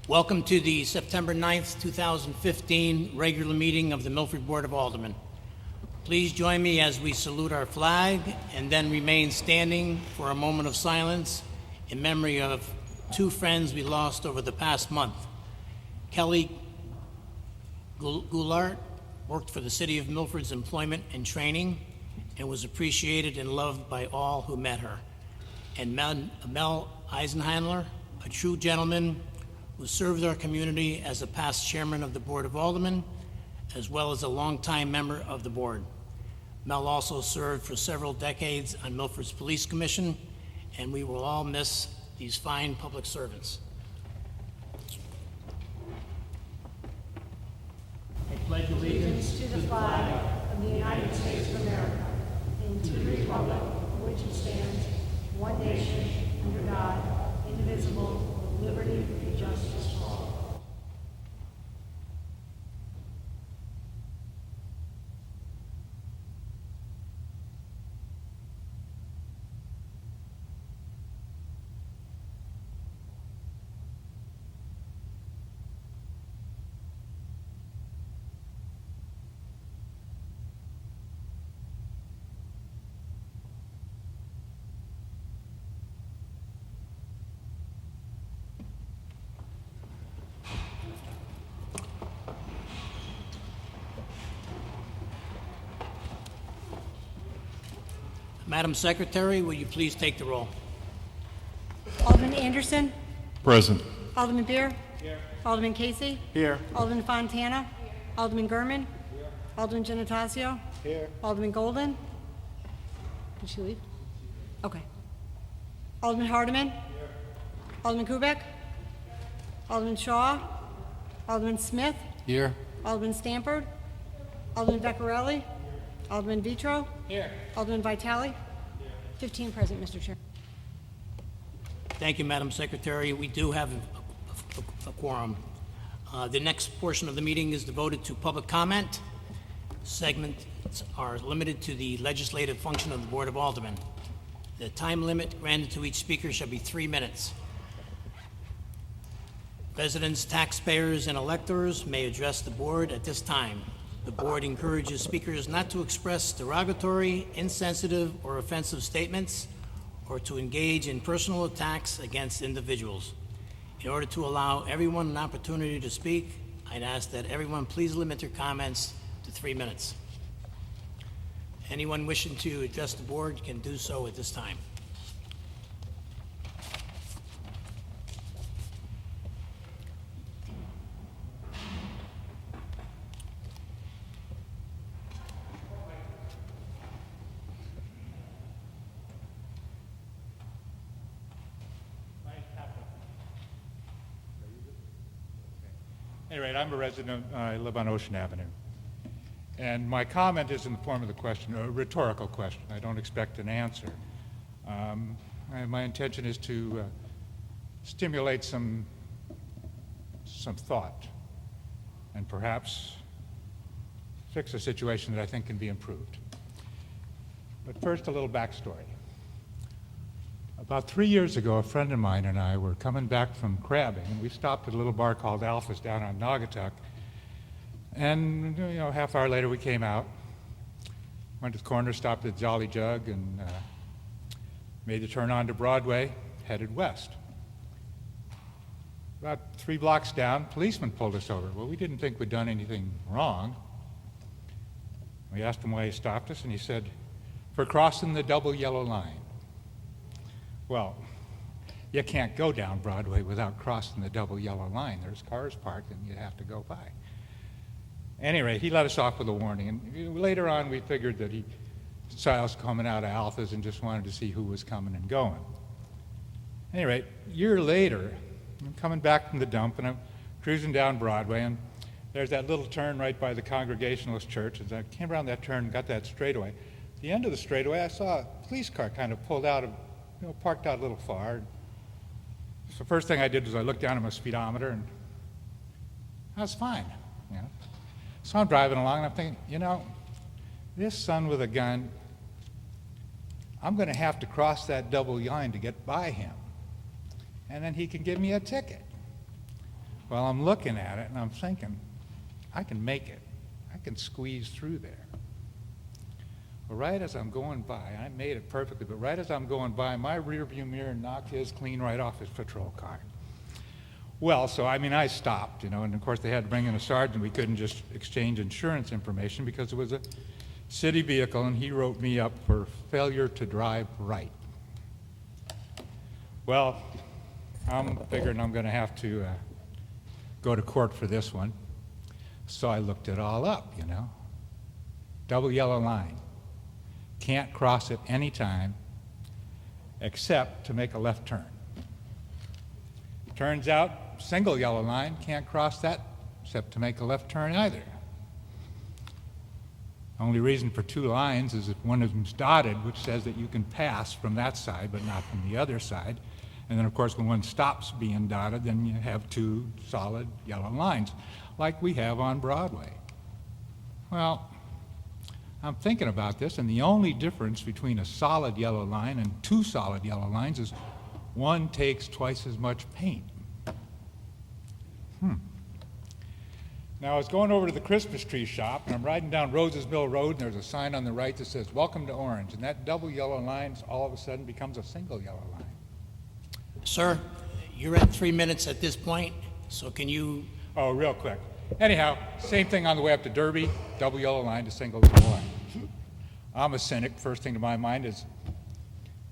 Welcome to the September 9th, 2015 regular meeting of the Milford Board of Aldermen. Please join me as we salute our flag and then remain standing for a moment of silence in memory of two friends we lost over the past month. Kelly Goulart worked for the City of Milford's Employment and Training and was appreciated and loved by all who met her. And Mel Eisenheimler, a true gentleman who served our community as a past chairman of the Board of Aldermen, as well as a longtime member of the board. Mel also served for several decades on Milford's Police Commission, and we will all miss these fine public servants. I pledge allegiance to the flag of the United States of America and to the republic for which it stands, one nation, under God, indivisible, with liberty and justice for all. Madam Secretary, will you please take the roll? Alderman Anderson. Present. Alderman Beer. Here. Alderman Casey. Here. Alderman Fontana. Here. Alderman Gurman. Here. Alderman Genatasio. Here. Alderman Golden. Did she leave? Okay. Alderman Hardiman. Here. Alderman Kubek. Alderman Shaw. Alderman Smith. Here. Alderman Stampford. Alderman Veccarelli. Alderman Vitro. Here. Alderman Vitale. 15 present, Mr. Chair. Thank you, Madam Secretary. We do have a quorum. The next portion of the meeting is devoted to public comment. Segments are limited to the legislative function of the Board of Aldermen. The time limit granted to each speaker shall be 3 minutes. Residents, taxpayers, and electors may address the board at this time. The board encourages speakers not to express derogatory, insensitive, or offensive statements or to engage in personal attacks against individuals. In order to allow everyone an opportunity to speak, I'd ask that everyone please limit their comments to 3 minutes. Anyone wishing to address the board can do so at this time. Anyway, I'm a resident. I live on Ocean Avenue. And my comment is in the form of the question, a rhetorical question. I don't expect an answer. My intention is to stimulate some thought and perhaps fix a situation that I think can be improved. But first, a little backstory. About 3 years ago, a friend of mine and I were coming back from crabbing, and we stopped at a little bar called Alpha's down on Naugatuck. And, half hour later we came out, went to the corner, stopped at Jolly Jug, and made the turn onto Broadway, headed west. About 3 blocks down, policeman pulled us over. Well, we didn't think we'd done anything wrong. We asked him why he stopped us, and he said, "For crossing the double yellow line." Well, you can't go down Broadway without crossing the double yellow line. There's cars parked and you have to go by. Anyway, he let us off with a warning. And later on, we figured that he saw us coming out of Alpha's and just wanted to see who was coming and going. Anyway, a year later, I'm coming back from the dump and I'm cruising down Broadway, and there's that little turn right by the Congregationalist Church. As I came around that turn and got that straightaway, at the end of the straightaway, I saw a police car kind of pulled out of parked out a little far. So first thing I did was I looked down at my speedometer, and I was fine. So I'm driving along, and I'm thinking, this son with a gun, I'm going to have to cross that double line to get by him, and then he can give me a ticket. Well, I'm looking at it and I'm thinking, I can make it. I can squeeze through there. Well, right as I'm going by, I made it perfectly, but right as I'm going by, my rearview mirror knocked his clean right off his patrol car. Well, so I stopped, and of course they had to bring in a sergeant. We couldn't just exchange insurance information because it was a city vehicle, and he wrote me up for failure to drive right. Well, I'm figuring I'm going to have to go to court for this one. So I looked it all up, Double yellow line. Can't cross it any time except to make a left turn. Turns out, single yellow line, can't cross that except to make a left turn either. Only reason for two lines is if one of them's dotted, which says that you can pass from that side but not from the other side. And then, of course, when one stops being dotted, then you have two solid yellow lines, like we have on Broadway. Well, I'm thinking about this, and the only difference between a solid yellow line and two solid yellow lines is one takes twice as much paint. Now, I was going over to the Christmas tree shop, and I'm riding down Rose's Mill Road, and there's a sign on the right that says, "Welcome to Orange," and that double yellow line all of a sudden becomes a single yellow line. Sir, you're at 3 minutes at this point, so can you... Oh, real quick. Anyhow, same thing on the way up to Derby, double yellow line to single yellow line. I'm a cynic. First thing to my mind is,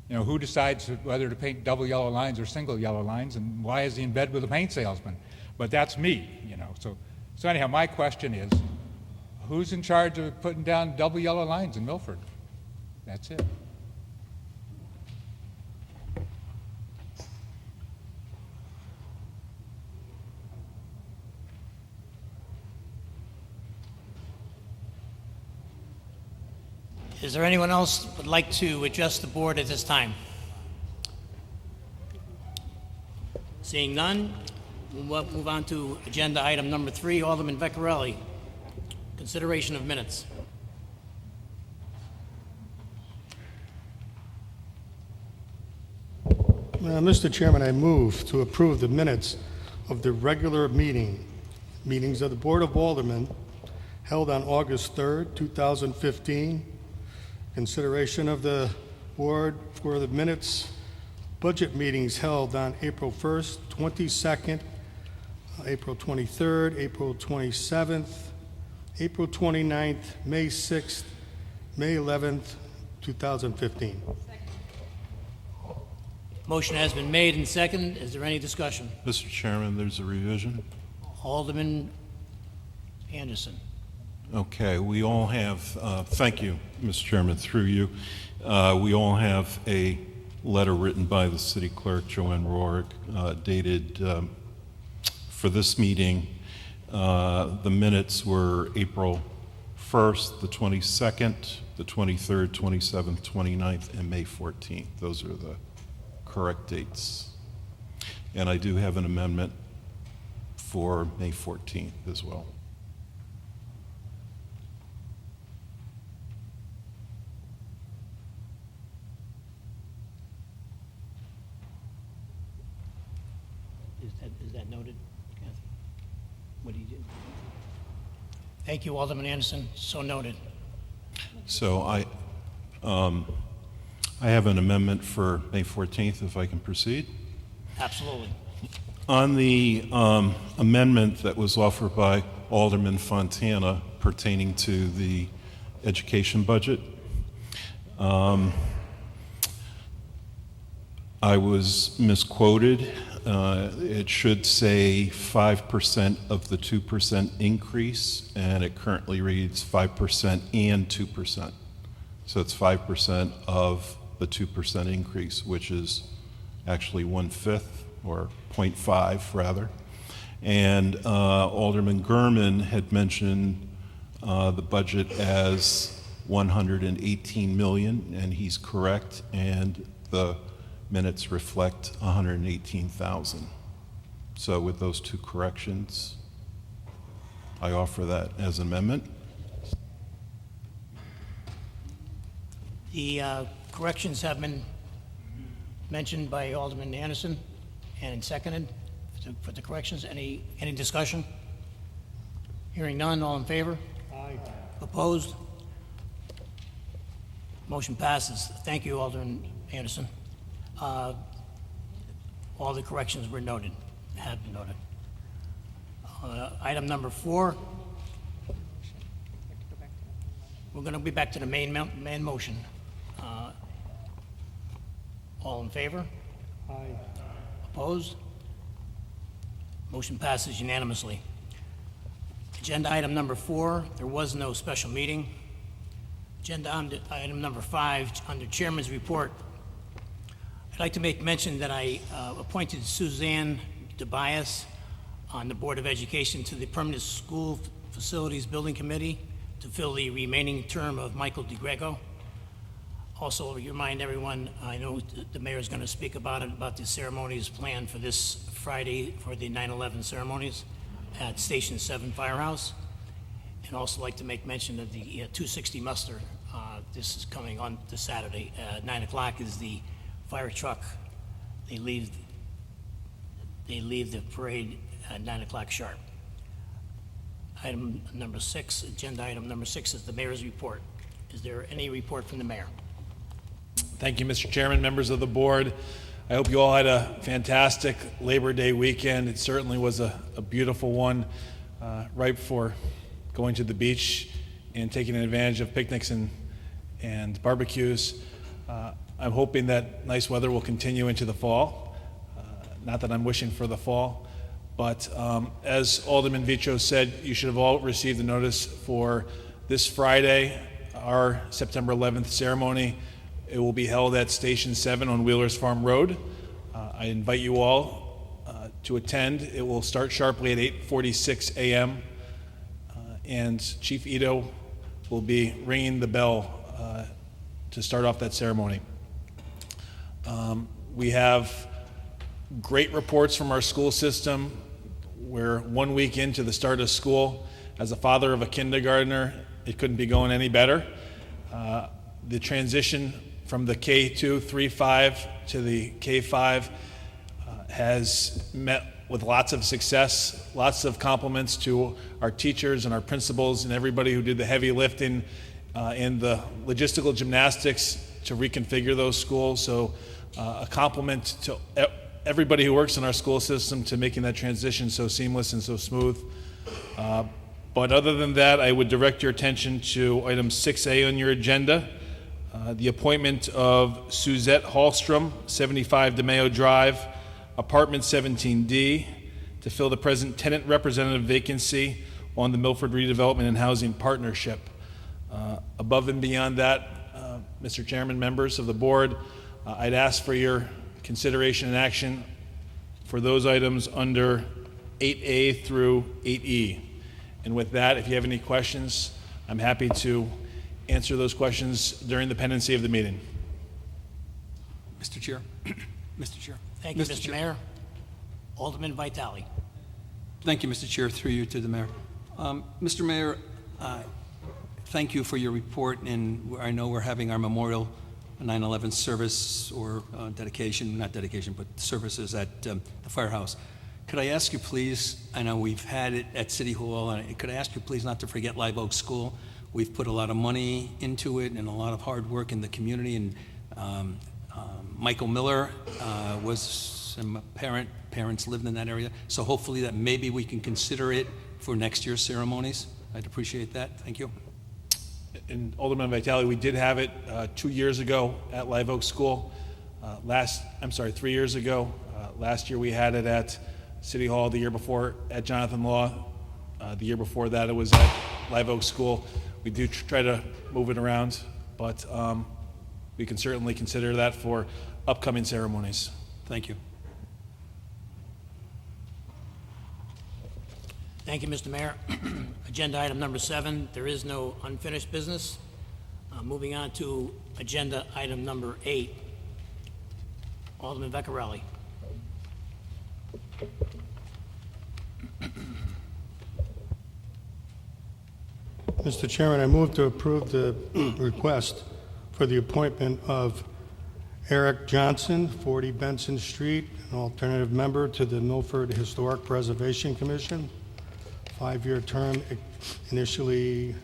who decides whether to paint double yellow lines or single yellow lines, and why is he in bed with a paint salesman? But that's me, So anyhow, my question is, who's in charge of putting down double yellow lines in Milford? That's it. Is there anyone else who would like to address the board at this time? Seeing none, we'll move on to agenda item number 3, Alderman Vecchiarelli. Consideration of minutes. Mr. Chairman, I move to approve the minutes of the regular meetings of the Board of Aldermen held on August 3rd, 2015. Consideration of the board for the minutes, budget meetings held on April 1st, 22nd, April 23rd, April 27th, April 29th, May 6th, May 11th, 2015. Motion has been made and seconded. Is there any discussion? Mr. Chairman, there's a revision. Alderman Anderson. Okay, we all have, thank you, Mr. Chairman, through you. We all have a letter written by the city clerk, Joanne Rourke, dated for this meeting. The minutes were April 1st, the 22nd, the 23rd, 27th, 29th, and May 14th. Those are the correct dates. And I do have an amendment for May 14th as well. Is that noted, Kathy? What do you do? Thank you, Alderman Anderson. So noted. So I have an amendment for May 14th, if I can proceed. Absolutely. On the amendment that was offered by Alderman Fontana pertaining to the education budget, I was misquoted. It should say 5% of the 2% increase, and it currently reads 5% and 2%. So it's 5% of the 2% increase, which is actually 1/5 or 0.5 rather. And Alderman Gurman had mentioned the budget as $118 million, and he's correct, and the minutes reflect $118,000. So with those two corrections, I offer that as an amendment. The corrections have been mentioned by Alderman Anderson and seconded. Is for the corrections. Any discussion? Hearing none, all in favor? Aye. Opposed? Motion passes. Thank you, Alderman Anderson. All the corrections were noted, have been noted. Item number 4. We're going to be back to the main motion. All in favor? Aye. Opposed? Motion passes unanimously. Agenda item number 4, there was no special meeting. Agenda item number 5, under Chairman's report, I'd like to make mention that I appointed Suzanne DeBias on the Board of Education to the Permanent School Facilities Building Committee to fill the remaining term of Michael DeGrego. Also, remind everyone, I know the mayor is going to speak about it, about the ceremonies planned for this Friday for the 9/11 ceremonies at Station 7 Firehouse. And also like to make mention of the 260 muster. This is coming on this Saturday. 9 o'clock is the fire truck. They leave the parade at 9 o'clock sharp. Item number 6, agenda item number 6 is the mayor's report. Is there any report from the mayor? Thank you, Mr. Chairman, members of the board. I hope you all had a fantastic Labor Day weekend. It certainly was a beautiful one, ripe for going to the beach and taking advantage of picnics and barbecues. I'm hoping that nice weather will continue into the fall. Not that I'm wishing for the fall, but as Alderman Vicho said, you should have all received the notice for this Friday, our September 11th ceremony. It will be held at Station 7 on Wheelers Farm Road. I invite you all to attend. It will start sharply at 8:46 a.m. And Chief Ito will be ringing the bell to start off that ceremony. We have great reports from our school system. We're 1 week into the start of school. As a father of a kindergartner, it couldn't be going any better. The transition from the K2 3-5 to the K5 has met with lots of success, lots of compliments to our teachers and our principals and everybody who did the heavy lifting and the logistical gymnastics to reconfigure those schools. So a compliment to everybody who works in our school system to making that transition so seamless and so smooth. But other than that, I would direct your attention to item 6A on your agenda, the appointment of Suzette Hallstrom, 75 DeMayo Drive, apartment 17D, to fill the present tenant representative vacancy on the Milford Redevelopment and Housing Partnership. Above and beyond that, Mr. Chairman, members of the board, I'd ask for your consideration and action for those items under 8A through 8E. And with that, if you have any questions, I'm happy to answer those questions during the pendency of the meeting. Mr. Chair. Mr. Chair. Thank you, Mr. Mayor. Alderman Vitale. Thank you, Mr. Chair, through you to the mayor. Mr. Mayor, thank you for your report, and I know we're having our memorial 9/11 service or dedication, not dedication, but services at the firehouse. Could I ask you please, I know we've had it at City Hall, and could I ask you please not to forget Live Oak School? We've put a lot of money into it and a lot of hard work in the community, and Michael Miller was a parents lived in that area, so hopefully that maybe we can consider it for next year's ceremonies. I'd appreciate that. Thank you. And Alderman Vitale, we did have it 2 years ago at Live Oak School. 3 years ago. Last year we had it at City Hall. The year before at Jonathan Law. The year before that it was at Live Oak School. We do try to move it around, but we can certainly consider that for upcoming ceremonies. Thank you. Thank you, Mr. Mayor. Agenda item number 7, there is no unfinished business. Moving on to agenda item number 8. Alderman Vecchiarelli. Mr. Chairman, I move to approve the request for the appointment of Eric Johnson, 40 Benson Street, an alternative member to the Milford Historic Preservation Commission. 5-year term, initial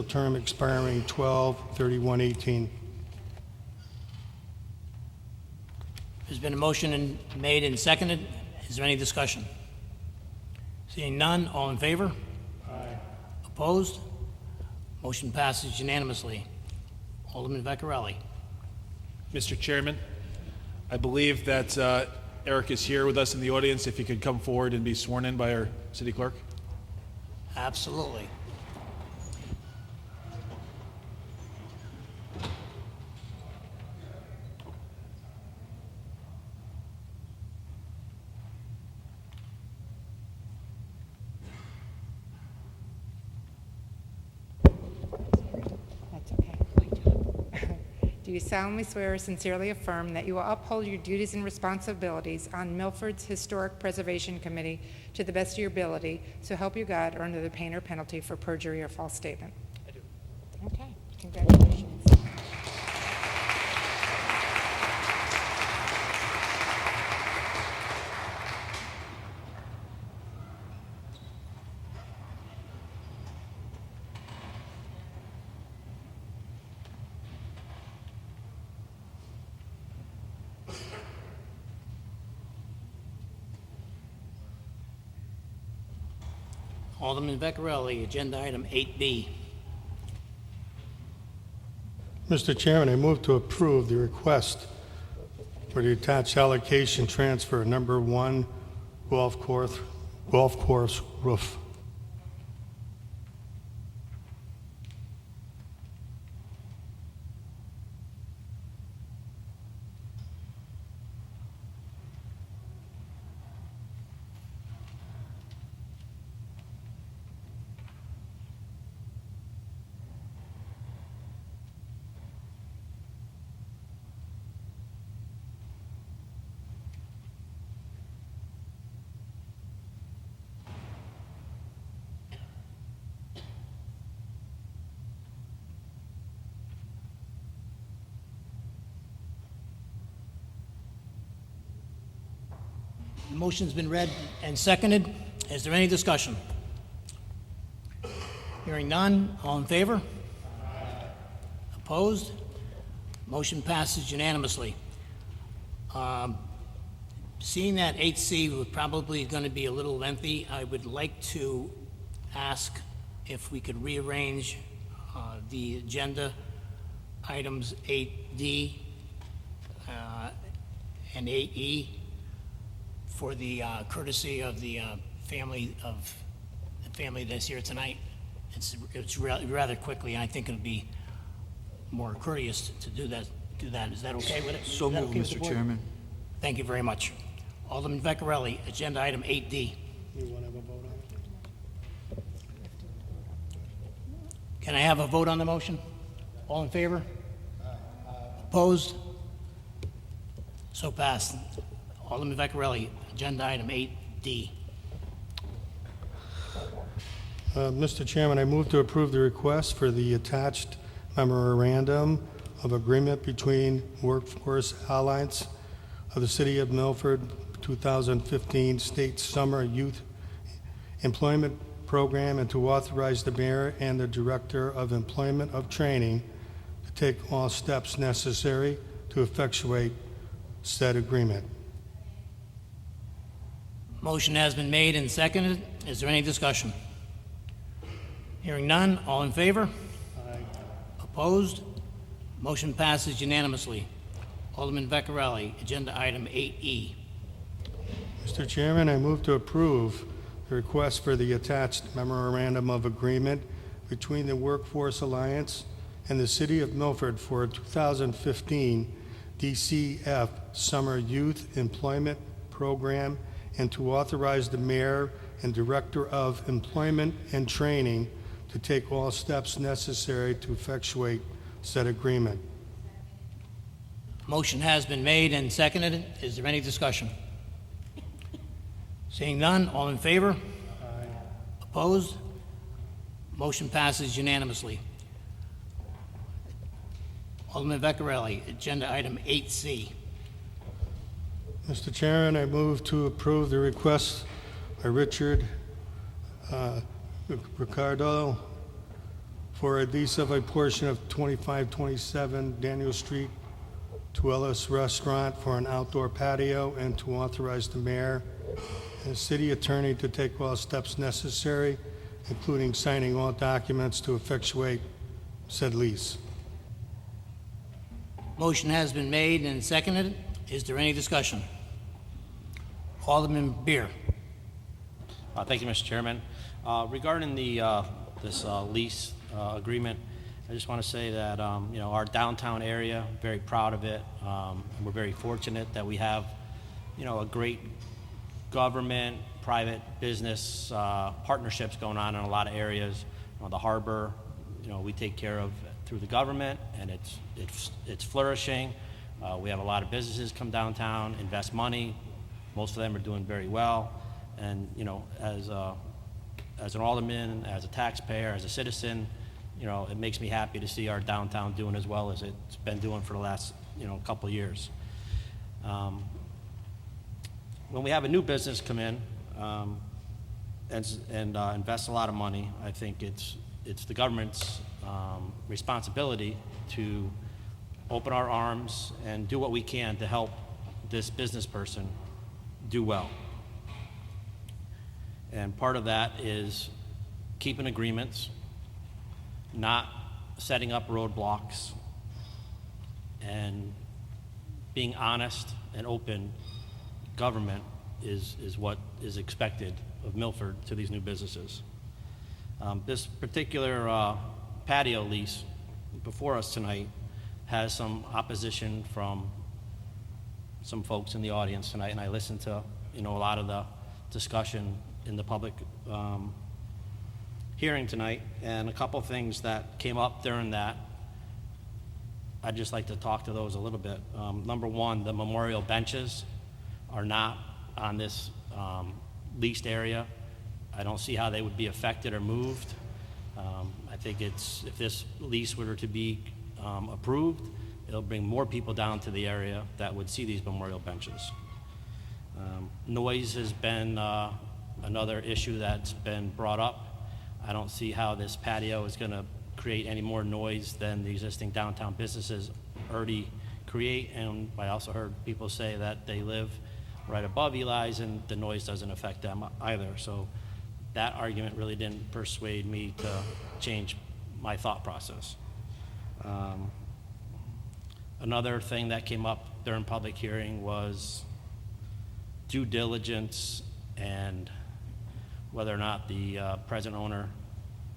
term expiring 12/31/18. There's been a motion made and seconded. Is there any discussion? Seeing none, all in favor? Aye. Opposed? Motion passes unanimously. Alderman Vecchiarelli. Mr. Chairman, I believe that Eric is here with us in the audience. If he could come forward and be sworn in by our city clerk. Absolutely. That's okay. Do you solemnly swear or sincerely affirm that you will uphold your duties and responsibilities on Milford's Historic Preservation Committee to the best of your ability, so help you God, or under the pain or penalty for perjury or false statement? I do. Okay, congratulations. Alderman Vecchiarelli, agenda item 8B. Mr. Chairman, I move to approve the request for the attached allocation transfer number 1 golf course roof. The motion's been read and seconded. Is there any discussion? Hearing none, all in favor? Opposed? Motion passes unanimously. Seeing that 8C was probably going to be a little lengthy, I would like to ask if we could rearrange the agenda items 8D and 8E for the courtesy of the family that's here tonight. It's rather quickly. I think it'll be more courteous to do that. Is that okay with it? So Is that moved, okay with the Mr. board? Chairman. Thank you very much. Alderman Vecchiarelli, agenda item 8D. You want to have a vote on it? Can I have a vote on the motion? All in favor? Opposed? So passed. Alderman Vecchiarelli, agenda item 8D. Mr. Chairman, I move to approve the request for the attached memorandum of agreement between Workforce Alliance of the City of Milford 2015 State Summer Youth Employment Program, and to authorize the mayor and the Director of Employment of Training to take all steps necessary to effectuate said agreement. Motion has been made and seconded. Is there any discussion? Hearing none, all in favor? Aye. Opposed? Motion passes unanimously. Alderman Vecchiarelli, agenda item 8E. Mr. Chairman, I move to approve the request for the attached memorandum of agreement between the Workforce Alliance and the City of Milford for 2015 DCF Summer Youth Employment Program, and to authorize the mayor and Director of Employment and Training to take all steps necessary to effectuate said agreement. Motion has been made and seconded. Is there any discussion? Seeing none, all in favor? Aye. Opposed? Motion passes unanimously. Alderman Vecchiarelli, agenda item 8C. Mr. Chairman, I move to approve the request by Richard Ricardo for a lease of a portion of 2527 Daniel Street to Ellis Restaurant for an outdoor patio, and to authorize the mayor and city attorney to take all steps necessary, including signing all documents to effectuate said lease. Motion has been made and seconded. Is there any discussion? Alderman Beer. Thank you, Mr. Chairman. Regarding this lease agreement, I just want to say that our downtown area, very proud of it. And we're very fortunate that we have a great government, private business partnerships going on in a lot of areas. The harbor, we take care of through the government, and it's flourishing. We have a lot of businesses come downtown, invest money. Most of them are doing very well. And as an alderman, as a taxpayer, as a citizen, it makes me happy to see our downtown doing as well as it's been doing for the last couple of years. When we have a new business come in and invest a lot of money, I think it's the government's responsibility to open our arms and do what we can to help this business person do well. And part of that is keeping agreements, not setting up roadblocks, and being honest and open. Government is what is expected of Milford to these new businesses. This particular patio lease before us tonight has some opposition from some folks in the audience tonight, and I listened to a lot of the discussion in the public hearing tonight, and a couple things that came up during that. I'd just like to talk to those a little bit. Number one, the memorial benches are not on this leased area. I don't see how they would be affected or moved. I think if this lease were to be approved, it'll bring more people down to the area that would see these memorial benches. Noise has been another issue that's been brought up. I don't see how this patio is going to create any more noise than the existing downtown businesses already create. And I also heard people say that they live right above Eli's and the noise doesn't affect them either. So that argument really didn't persuade me to change my thought process. Another thing that came up during public hearing was due diligence and whether or not the present owner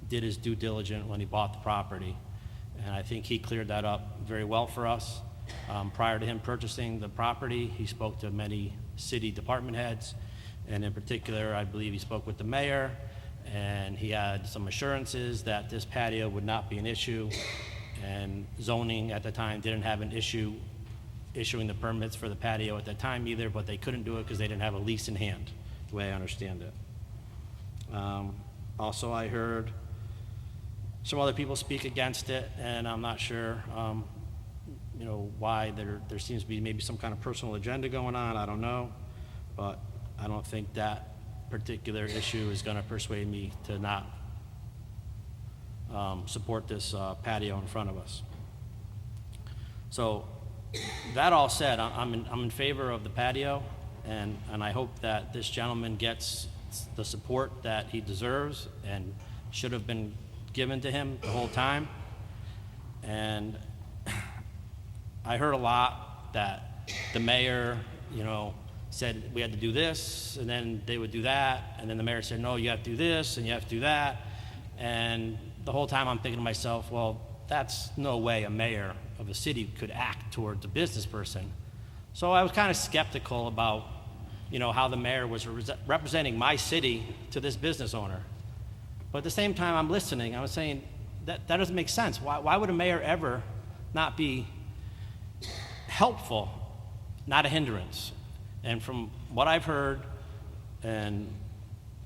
did his due diligence when he bought the property. And I think he cleared that up very well for us. Prior to him purchasing the property, he spoke to many city department heads, and in particular, I believe he spoke with the mayor, and he had some assurances that this patio would not be an issue, and zoning at the time didn't have an issue issuing the permits for the patio at that time either, but they couldn't do it because they didn't have a lease in hand, the way I understand it. Also, I heard some other people speak against it, and I'm not sure why. There seems to be maybe some kind of personal agenda going on. I don't know, but I don't think that particular issue is going to persuade me to not support this patio in front of us. So that all said, I'm in favor of the patio, and I hope that this gentleman gets the support that he deserves and should have been given to him the whole time. And I heard a lot that the mayor, said we had to do this, and then they would do that, and then the mayor said, no, you have to do this, and you have to do that. And the whole time I'm thinking to myself, well, that's no way a mayor of a city could act towards a business person. So I was kind of skeptical about, how the mayor was representing my city to this business owner. But at the same time, I'm listening. I was saying, that doesn't make sense. Why would a mayor ever not be helpful, not a hindrance? And from what I've heard, and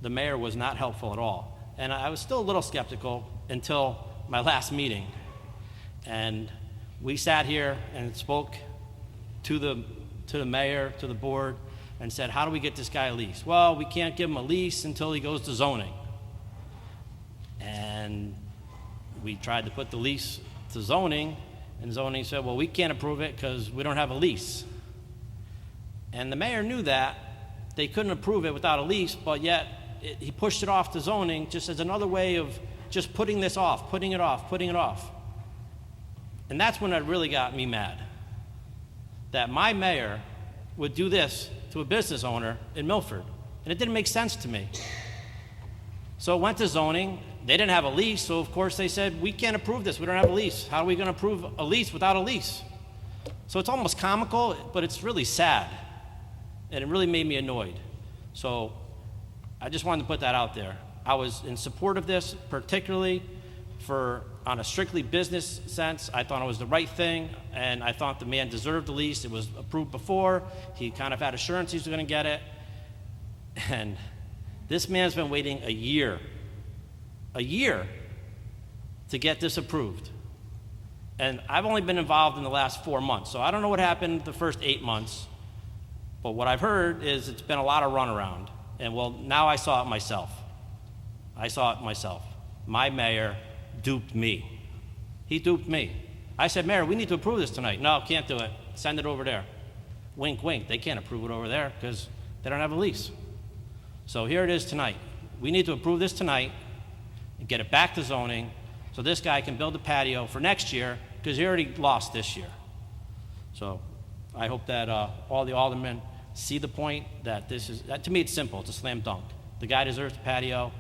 the mayor was not helpful at all. And I was still a little skeptical until my last meeting. And We sat here and spoke to the mayor, to the board, and said, how do we get this guy a lease? Well, we can't give him a lease until he goes to zoning. And we tried to put the lease to zoning, and zoning said, well, we can't approve it because we don't have a lease. And the mayor knew that. They couldn't approve it without a lease, but yet he pushed it off to zoning just as another way of just putting this off, putting it off, putting it off. And that's when it really got me mad. That my mayor would do this to a business owner in Milford, and it didn't make sense to me. So it went to zoning. They didn't have a lease, so of course they said, we can't approve this, we don't have a lease. How are we gonna approve a lease without a lease? So it's almost comical, but it's really sad, and it really made me annoyed. So I just wanted to put that out there. I was in support of this, particularly on a strictly business sense. I thought it was the right thing, and I thought the man deserved the lease. It was approved before. He kind of had assurance he was going to get it. And this man's been waiting a year to get this approved. And I've only been involved in the last 4 months, so I don't know what happened the first 8 months. But what I've heard is it's been a lot of runaround. And well, now I saw it myself. My mayor duped me. He duped me. I said, Mayor, we need to approve this tonight. No, can't do it. Send it over there. Wink, wink. They can't approve it over there because they don't have a lease. So here it is tonight. We need to approve this tonight and get it back to zoning so this guy can build a patio for next year because he already lost this year. So I hope that all the aldermen see the point that to me, it's simple. It's a slam dunk. The guy deserves a patio.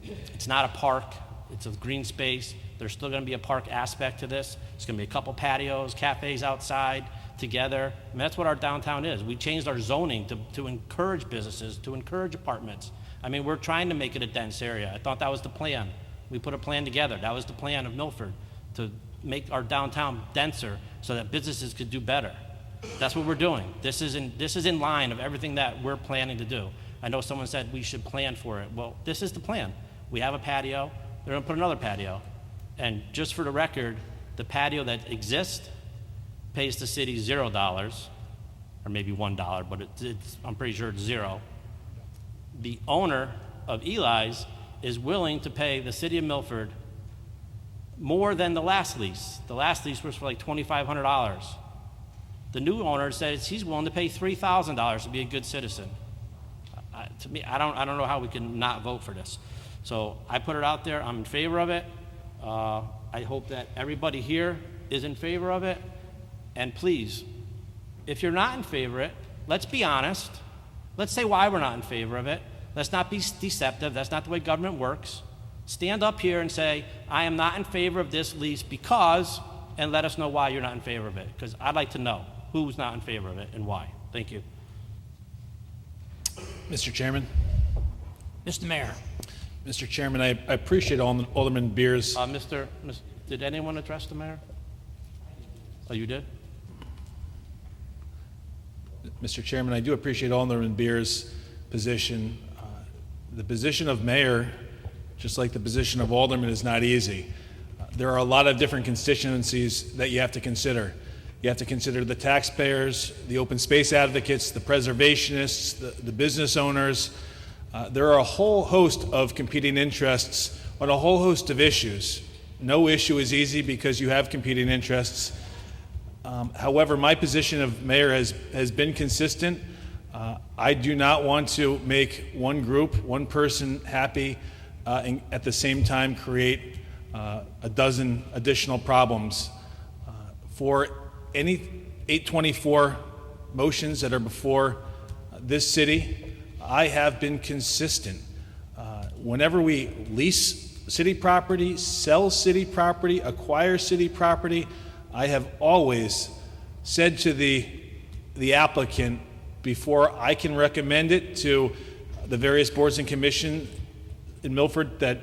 It's not a park. It's a green space. There's still going to be a park aspect to this. It's going to be a couple patios, cafes outside together. I mean, that's what our downtown is. We changed our zoning to encourage businesses, to encourage apartments. I mean, we're trying to make it a dense area. I thought that was the plan. We put a plan together. That was the plan of Milford, to make our downtown denser so that businesses could do better. That's what we're doing. This is in line of everything that we're planning to do. I know someone said we should plan for it. Well, this is the plan. We have a patio. They're going to put another patio. And just for the record, the patio that exists pays the city $0, or maybe $1, but I'm pretty sure it's $0. The owner of Eli's is willing to pay the city of Milford more than the last lease. The last lease was for like $2,500. The new owner says he's willing to pay $3,000 to be a good citizen. To me, I don't know how we can not vote for this. So I put it out there. I'm in favor of it. I hope that everybody here is in favor of it. And please, if you're not in favor of it, let's be honest. Let's say why we're not in favor of it. Let's not be deceptive. That's not the way government works. Stand up here and say, I am not in favor of this lease because, and let us know why you're not in favor of it. Because I'd like to know who's not in favor of it and why. Thank you. Mr. Chairman. Mr. Mayor. Mr. Chairman, I appreciate Alderman Beers. Did anyone address the mayor? Oh, you did? Mr. Chairman, I do appreciate Alderman Beers' position. The position of mayor, just like the position of alderman, is not easy. There are a lot of different constituencies that you have to consider. You have to consider the taxpayers, the open space advocates, the preservationists, the business owners. There are a whole host of competing interests on a whole host of issues. No issue is easy because you have competing interests. However, my position of mayor has been consistent. I do not want to make one group, one person happy, and at the same time create a dozen additional problems. For any 824 motions that are before this city, I have been consistent. Whenever we lease city property, sell city property, acquire city property, I have always said to the applicant, before I can recommend it to the various boards and commissions in Milford that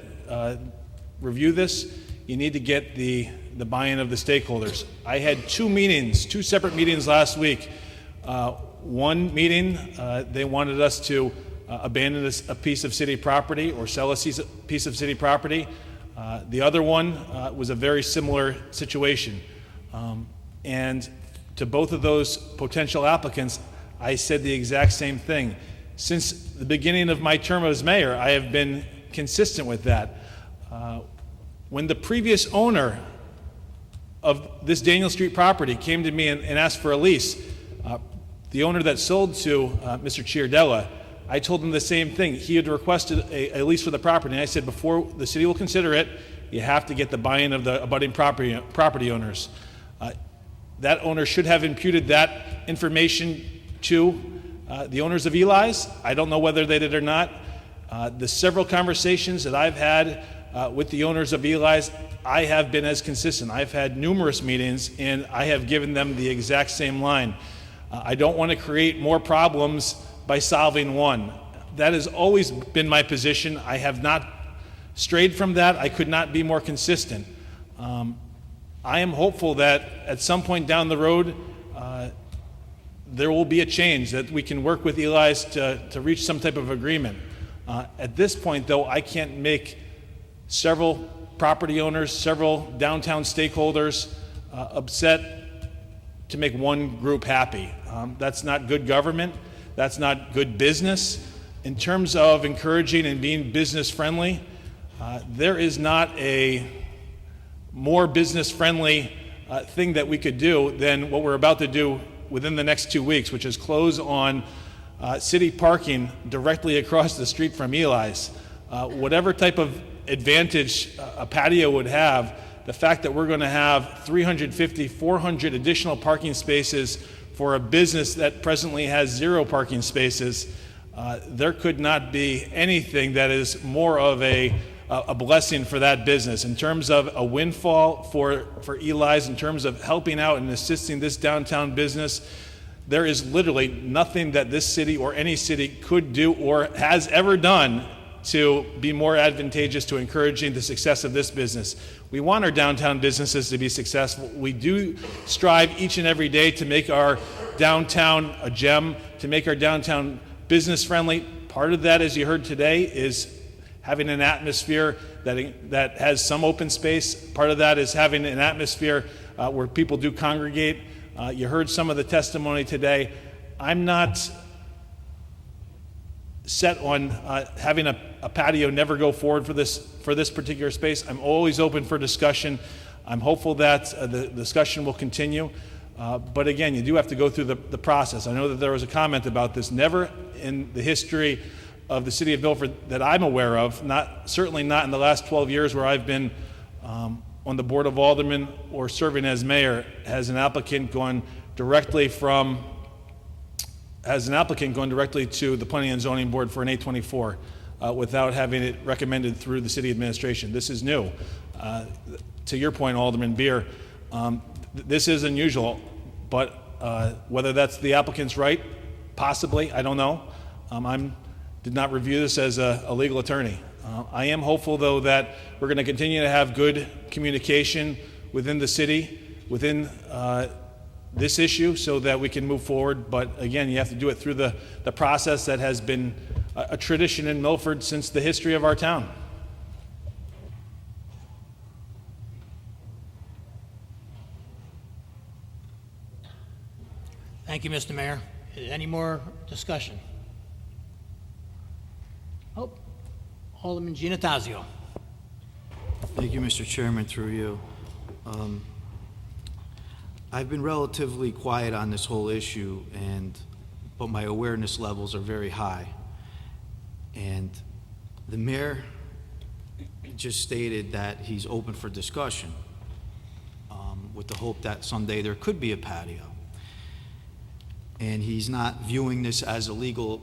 review this, you need to get the buy-in of the stakeholders. I had two separate meetings last week. One meeting, they wanted us to abandon a piece of city property or sell a piece of city property. The other one was a very similar situation. And to both of those potential applicants, I said the exact same thing. Since the beginning of my term as mayor, I have been consistent with that. When the previous owner of this Daniel Street property came to me and asked for a lease, the owner that sold to Mr. Chiardella, I told him the same thing. He had requested a lease for the property, and I said, before the city will consider it, you have to get the buy-in of the abutting property owners. That owner should have imputed that information to the owners of Eli's. I don't know whether they did or not. The several conversations that I've had with the owners of Eli's, I have been as consistent. I've had numerous meetings, and I have given them the exact same line. I don't want to create more problems by solving one. That has always been my position. I have not strayed from that. I could not be more consistent. I am hopeful that at some point down the road, there will be a change, that we can work with Eli's to reach some type of agreement. At this point, though, I can't make several property owners, several downtown stakeholders upset to make one group happy. That's not good government. That's not good business. In terms of encouraging and being business friendly, there is not a more business friendly thing that we could do than what we're about to do within the next 2 weeks, which is close on city parking directly across the street from Eli's. Whatever type of advantage a patio would have, the fact that we're going to have 350, 400 additional parking spaces for a business that presently has 0 parking spaces, there could not be anything that is more of a blessing for that business. In terms of a windfall for Eli's, in terms of helping out and assisting this downtown business, there is literally nothing that this city or any city could do or has ever done to be more advantageous to encouraging the success of this business. We want our downtown businesses to be successful. We do strive each and every day to make our downtown a gem, to make our downtown business friendly. Part of that, as you heard today, is having an atmosphere that has some open space. Part of that is having an atmosphere where people do congregate. You heard some of the testimony today. I'm not set on having a patio never go forward for this particular space. I'm always open for discussion. I'm hopeful that the discussion will continue. But again, you do have to go through the process. I know that there was a comment about this. Never in the history of the city of Milford that I'm aware of, certainly not in the last 12 years where I've been on the board of aldermen or serving as mayor, has an applicant gone directly to the Planning and Zoning Board for an 824 without having it recommended through the city administration. This is new. To your point, Alderman Beer, this is unusual, but whether that's the applicant's right, possibly, I don't know. I did not review this as a legal attorney. I am hopeful, though, that we're going to continue to have good communication within the city, within this issue, so that we can move forward. But again, you have to do it through the process that has been a tradition in Milford since the history of our town. Thank you, Mr. Mayor. Any more discussion? Oh, Alderman Giannattasio. Thank you, Mr. Chairman, through you. I've been relatively quiet on this whole issue, but my awareness levels are very high. And the mayor just stated that he's open for discussion with the hope that someday there could be a patio. And he's not viewing this as a legal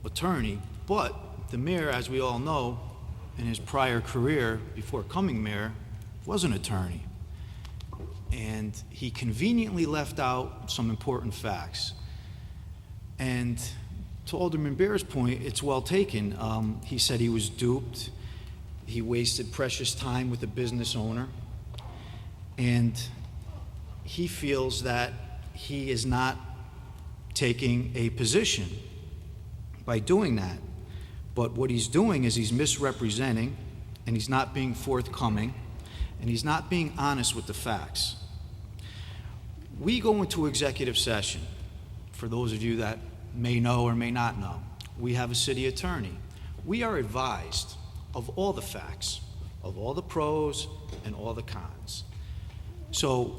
attorney, but the mayor, as we all know, in his prior career before coming mayor, was an attorney. And he conveniently left out some important facts. And to Alderman Bear's point, it's well taken. He said he was duped. He wasted precious time with a business owner. And he feels that he is not taking a position by doing that. But what he's doing is he's misrepresenting and he's not being forthcoming, and he's not being honest with the facts. We go into executive session. For those of you that may know or may not know, we have a city attorney. We are advised of all the facts, of all the pros and all the cons. So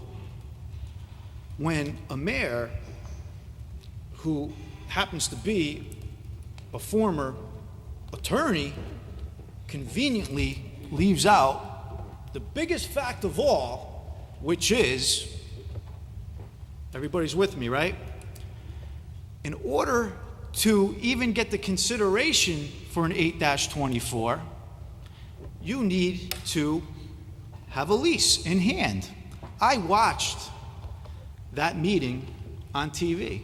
when a mayor who happens to be a former attorney conveniently leaves out the biggest fact of all, which is, everybody's with me, right? In order to even get the consideration for an 8-24, you need to have a lease in hand. I watched that meeting on TV.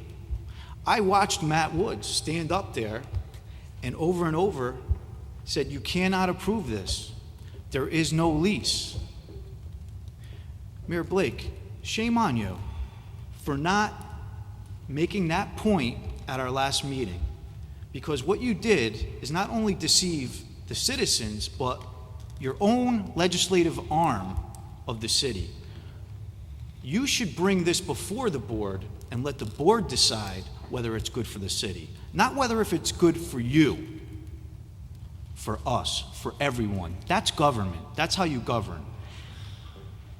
I watched Matt Woods stand up there and over said, you cannot approve this. There is no lease. Mayor Blake, shame on you for not making that point at our last meeting. Because what you did is not only deceive the citizens, but your own legislative arm of the city. You should bring this before the board and let the board decide whether it's good for the city. Not whether if it's good for you, for us, for everyone. That's government. That's how you govern.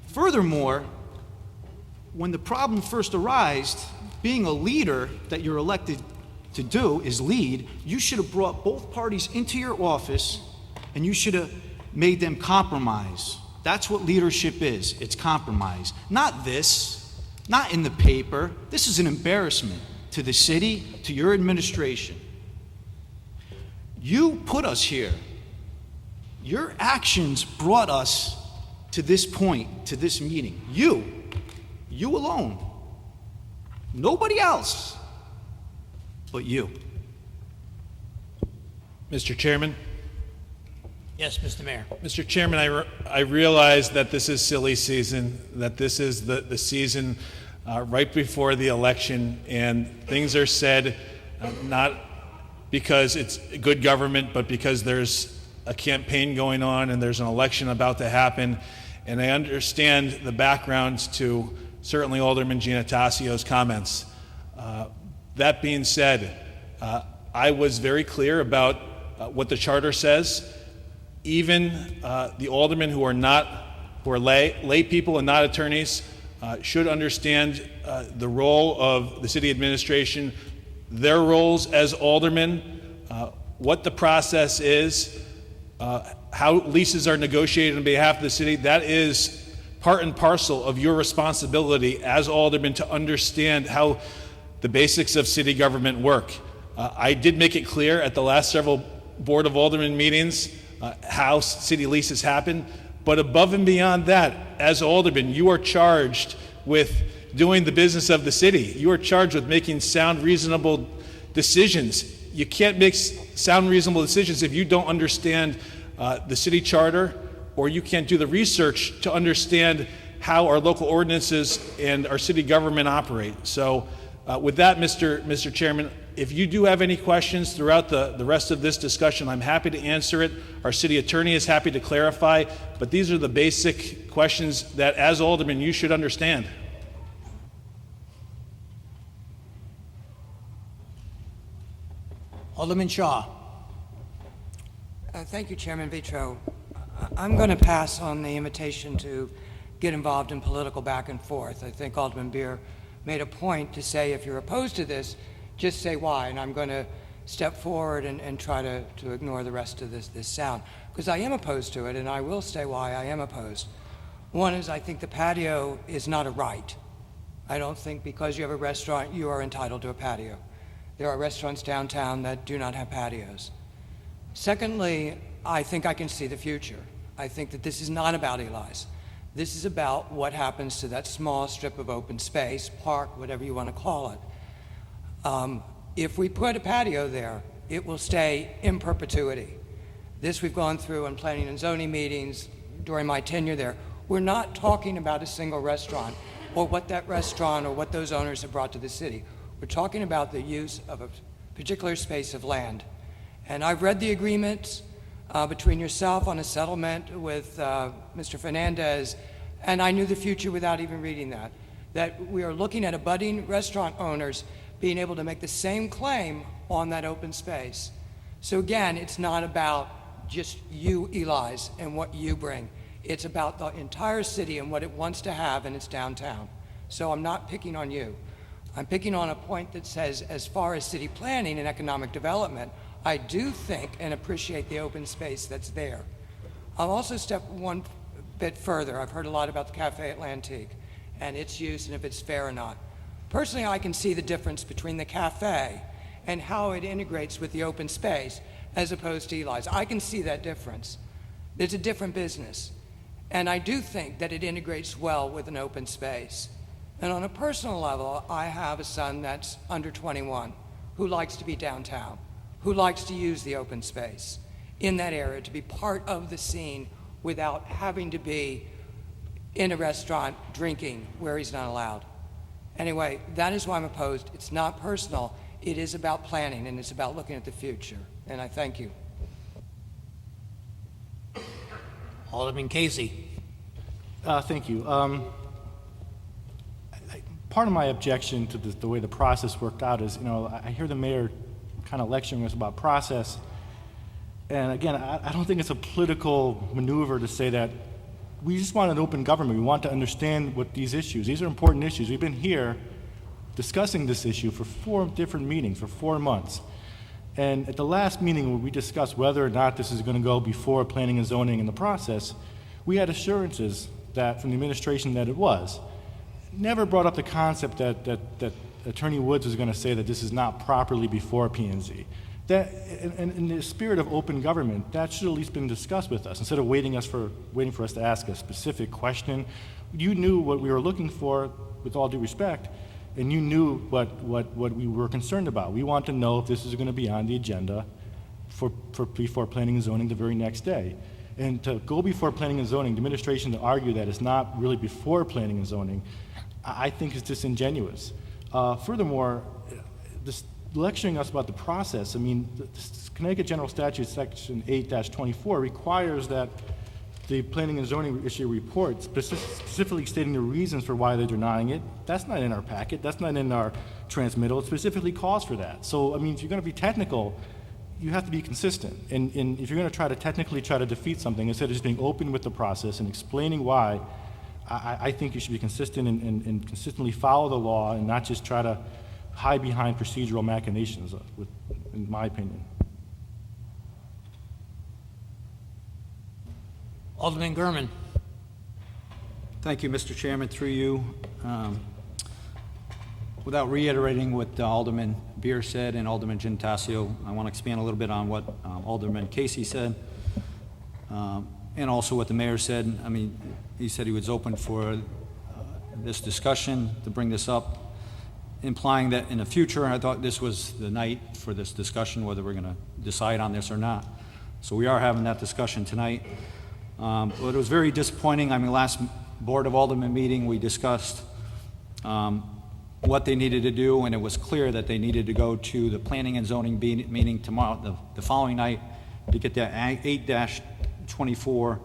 Furthermore, when the problem first arose, being a leader that you're elected to do is lead, you should have brought both parties into your office and you should have made them compromise. That's what leadership is. It's compromise. Not this, not in the paper. This is an embarrassment to the city, to your administration. You put us here. Your actions brought us to this point, to this meeting. You alone. Nobody else but you. Mr. Chairman? Yes, Mr. Mayor. Mr. Chairman, I realize that this is silly season, that this is the season right before the election, and things are said not because it's good government, but because there's a campaign going on and there's an election about to happen. And I understand the background to certainly Alderman Giannatasio's comments. That being said, I was very clear about what the charter says. Even the aldermen who are lay people and not attorneys should understand the role of the city administration, their roles as aldermen, what the process is, how leases are negotiated on behalf of the city. That is part and parcel of your responsibility as aldermen to understand how the basics of city government work. I did make it clear at the last several Board of Aldermen meetings how city leases happen, but above and beyond that, as aldermen, you are charged with doing the business of the city. You are charged with making sound, reasonable decisions. You can't make sound, reasonable decisions if you don't understand the city charter, or you can't do the research to understand how our local ordinances and our city government operate. So with that, Mr. Chairman, if you do have any questions throughout the rest of this discussion, I'm happy to answer it. Our city attorney is happy to clarify, but these are the basic questions that as aldermen you should understand. Alderman Shaw. Thank you, Chairman Vitro. I'm going to pass on the invitation to get involved in political back and forth. I think Alderman Beer made a point to say if you're opposed to this, just say why, and I'm going to step forward and try to ignore the rest of this sound, because I am opposed to it, and I will say why I am opposed. One is I think the patio is not a right. I don't think because you have a restaurant you are entitled to a patio. There are restaurants downtown that do not have patios. Secondly, I think I can see the future. I think that this is not about Eli's. This is about what happens to that small strip of open space, park, whatever you want to call it. If we put a patio there, it will stay in perpetuity. This we've gone through in planning and zoning meetings during my tenure there. We're not talking about a single restaurant or what that restaurant or what those owners have brought to the city. We're talking about the use of a particular space of land. And I've read the agreements. between yourself on a settlement with Mr. Fernandez, and I knew the future without even reading that we are looking at budding restaurant owners being able to make the same claim on that open space. So again, it's not about just you, Eli's, and what you bring. It's about the entire city and what it wants to have in its downtown. So I'm not picking on you. I'm picking on a point that says, as far as city planning and economic development, I do think and appreciate the open space that's there. I'll also step one bit further. I've heard a lot about the Cafe Atlantique and its use and if it's fair or not. Personally, I can see the difference between the cafe and how it integrates with the open space as opposed to Eli's. I can see that difference. It's a different business. And I do think that it integrates well with an open space. And on a personal level, I have a son that's under 21 who likes to be downtown, who likes to use the open space in that area to be part of the scene without having to be in a restaurant drinking where he's not allowed. Anyway, that is why I'm opposed. It's not personal. It is about planning, and it's about looking at the future. And I thank you. Alderman Casey. Thank you. Part of my objection to the way the process worked out is, I hear the mayor kind of lecturing us about process. And again, I don't think it's a political maneuver to say that we just want an open government. We want to understand what these issues. These are important issues. We've been here discussing this issue for 4 different meetings for 4 months. And at the last meeting where we discussed whether or not this is going to go before planning and zoning in the process, we had assurances that from the administration that it was. Never brought up the concept that Attorney Woods was going to say that this is not properly before P&Z. That, in the spirit of open government, that should at least been discussed with us instead of waiting for us to ask a specific question. You knew what we were looking for, with all due respect, and you knew what we were concerned about. We want to know if this is going to be on the agenda before planning and zoning the very next day. And to go before planning and zoning, the administration to argue that it's not really before planning and zoning, I think is disingenuous. Furthermore, this lecturing us about the process, I mean, the Connecticut General Statute Section 8-24 requires that the planning and zoning issue report specifically stating the reasons for why they're denying it. That's not in our packet. That's not in our transmittal. It specifically calls for that. So, I mean, if you're going to be technical, you have to be consistent. And if you're going to try to defeat something, instead of just being open with the process and explaining why, I think you should be consistent and consistently follow the law and not just try to hide behind procedural machinations, in my opinion. Alderman Gurman. Thank you, Mr. Chairman. Through you, without reiterating what Alderman Beer said and Alderman Gentasio, I want to expand a little bit on what Alderman Casey said, and also what the mayor said. I mean, he said he was open for this discussion, to bring this up, implying that in the future, I thought this was the night for this discussion, whether we're going to decide on this or not. So we are having that discussion tonight. But it was very disappointing. I mean, last Board of Aldermen meeting, we discussed what they needed to do, and it was clear that they needed to go to the planning and zoning meeting tomorrow, the following night, to get that 8-24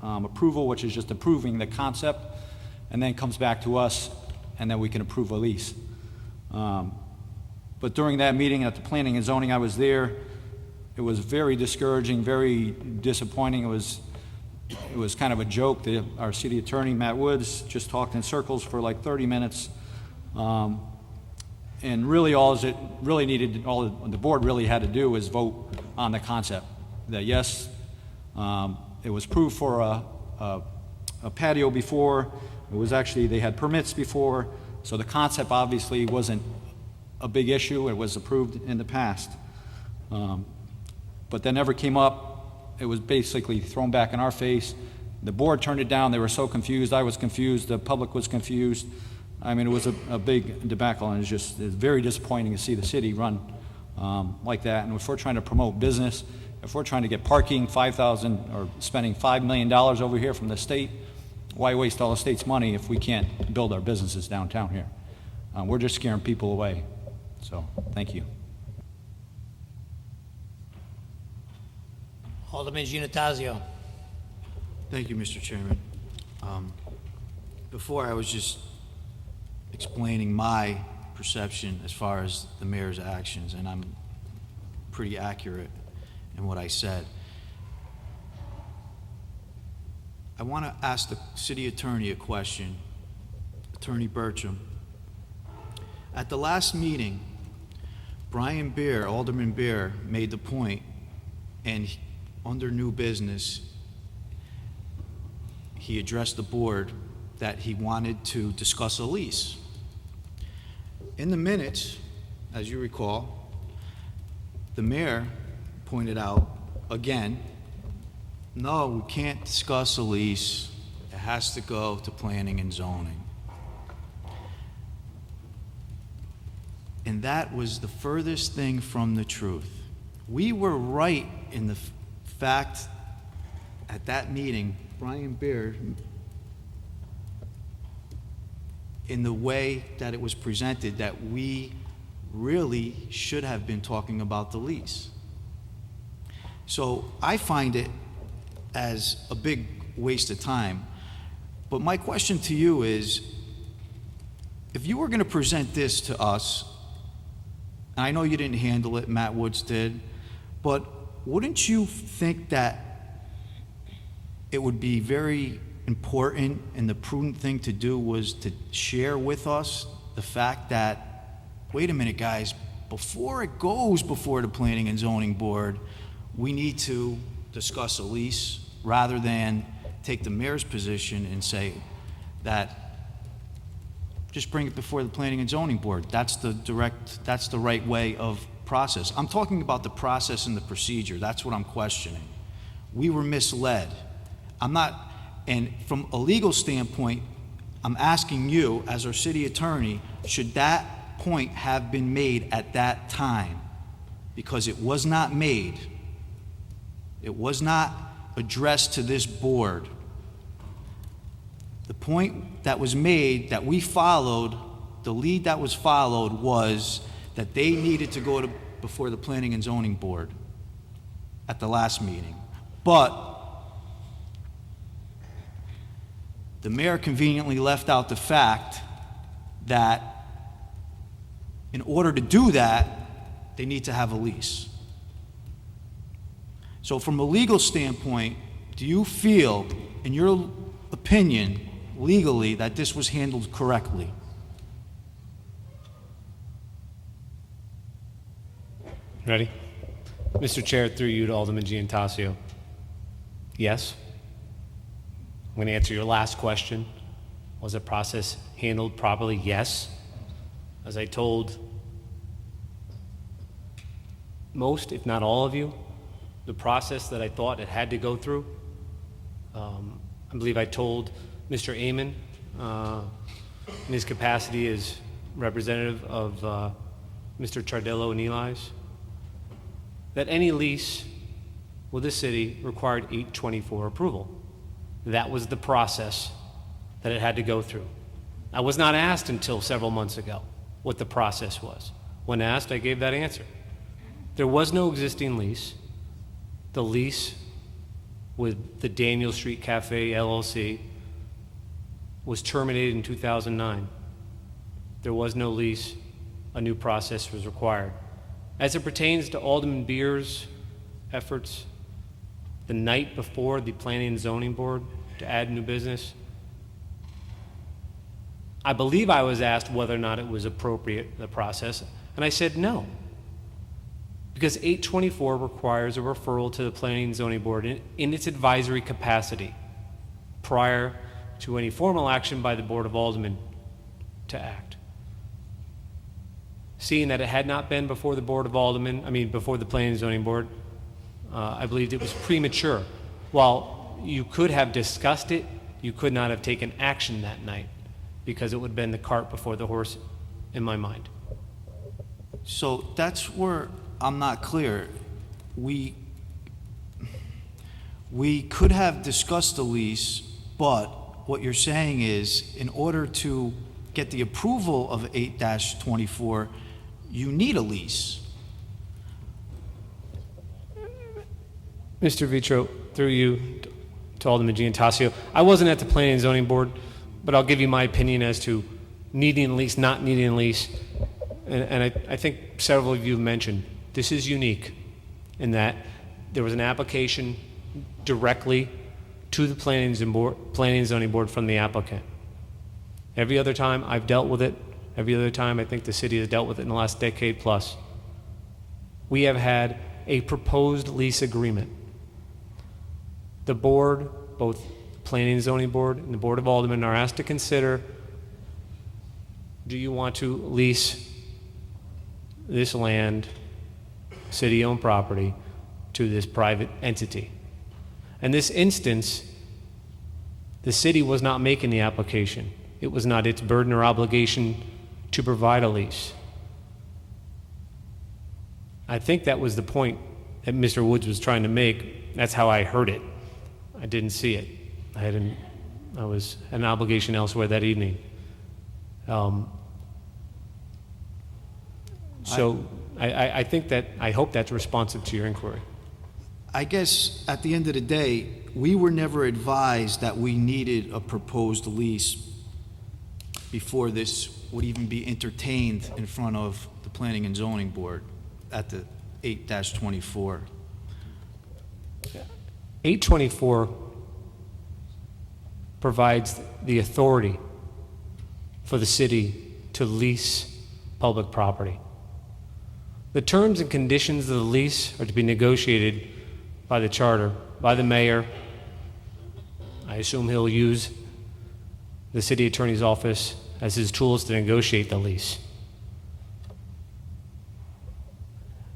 approval, which is just approving the concept, and then comes back to us, and then we can approve a lease. But during that meeting at the planning and zoning, I was there. It was very discouraging, very disappointing. It was kind of a joke. Our city attorney, Matt Woods, just talked in circles for like 30 minutes. And really all the board really had to do was vote on the concept. That yes, it was approved for a patio before. It was actually, they had permits before. So the concept obviously wasn't a big issue. It was approved in the past. But that never came up. It was basically thrown back in our face. The board turned it down. They were so confused. I was confused. The public was confused. I mean, it was a big debacle, and it's very disappointing to see the city run like that. And if we're trying to promote business, if we're trying to get parking, $5,000 or spending $5 million over here from the state, why waste all the state's money if we can't build our businesses downtown here? We're just scaring people away. So, thank you. Alderman Giannatasio. Thank you, Mr. Chairman. Before, I was just explaining my perception as far as the mayor's actions, and I'm pretty accurate in what I said. I want to ask the city attorney a question, Attorney Bertram. At the last meeting, Brian Beer, Alderman Beer, made the point, and under new business, he addressed the board that he wanted to discuss a lease. In the minutes, as you recall, the mayor pointed out again, no, we can't discuss a lease. It has to go to planning and zoning. And that was the furthest thing from the truth. We were right in the fact at that meeting, Brian Beard, in the way that it was presented, that we really should have been talking about the lease. So I find it as a big waste of time. But my question to you is, if you were going to present this to us, and I know you didn't handle it, Matt Woods did, but wouldn't you think that it would be very important and the prudent thing to do was to share with us the fact that, wait a minute, guys, before it goes before the Planning and Zoning Board, we need to discuss a lease, rather than take the mayor's position and say that just bring it before the Planning and Zoning Board. That's the right way of process. I'm talking about the process and the procedure. That's what I'm questioning. We were misled. And from a legal standpoint, I'm asking you, as our city attorney, should that point have been made at that time? Because it was not made. It was not addressed to this board. The point that was made, that we followed, the lead that was followed was that they needed to go before the Planning and Zoning Board at the last meeting. But the mayor conveniently left out the fact that in order to do that, they need to have a lease. So from a legal standpoint, do you feel, in your opinion, legally, that this was handled correctly? Ready? Mr. Chair, through you to Alderman Giannatasio. Yes. I'm going to answer your last question. Was the process handled properly? Yes. As I told most, if not all of you, the process that I thought it had to go through, I believe I told Mr. Amon, in his capacity as representative of Mr. Chardillo and Eli's, that any lease with the city required 824 approval. That was the process that it had to go through. I was not asked until several months ago what the process was. When asked, I gave that answer. There was no existing lease. The lease with the Daniel Street Cafe LLC was terminated in 2009. There was no lease. A new process was required. As it pertains to Alderman Beer's efforts the night before the Planning and Zoning Board to add new business, I believe I was asked whether or not it was appropriate, the process, and I said no. Because 824 requires a referral to the Planning and Zoning Board in its advisory capacity prior to any formal action by the Board of Aldermen to act. Seeing that it had not been before the Board of Aldermen, before the Planning and Zoning Board, I believed it was premature. While you could have discussed it, you could not have taken action that night because it would have been the cart before the horse in my mind. So that's where I'm not clear. We could have discussed the lease, but what you're saying is in order to get the approval of 8-24, you need a lease. Mr. Vitro, through you to Alderman Giantassio, I wasn't at the Planning and Zoning Board, but I'll give you my opinion as to needing a lease, not needing a lease. And I think several of you have mentioned, this is unique in that there was an application directly to the Planning and Zoning Board from the applicant. Every other time I've dealt with it, every other time I think the city has dealt with it in the last decade plus, we have had a proposed lease agreement. The board, both the Planning and Zoning Board and the Board of Aldermen, are asked to consider, do you want to lease this land, city-owned property, to this private entity? In this instance, the city was not making the application. It was not its burden or obligation to provide a lease. I think that was the point that Mr. Woods was trying to make. That's how I heard it. I didn't see it. I was an obligation elsewhere that evening. I think that, I hope that's responsive to your inquiry. I guess at the end of the day, we were never advised that we needed a proposed lease before this would even be entertained in front of the Planning and Zoning Board at the 8-24. 824 provides the authority for the city to lease public property. The terms and conditions of the lease are to be negotiated by the charter, by the mayor. I assume he'll use the city attorney's office as his tools to negotiate the lease.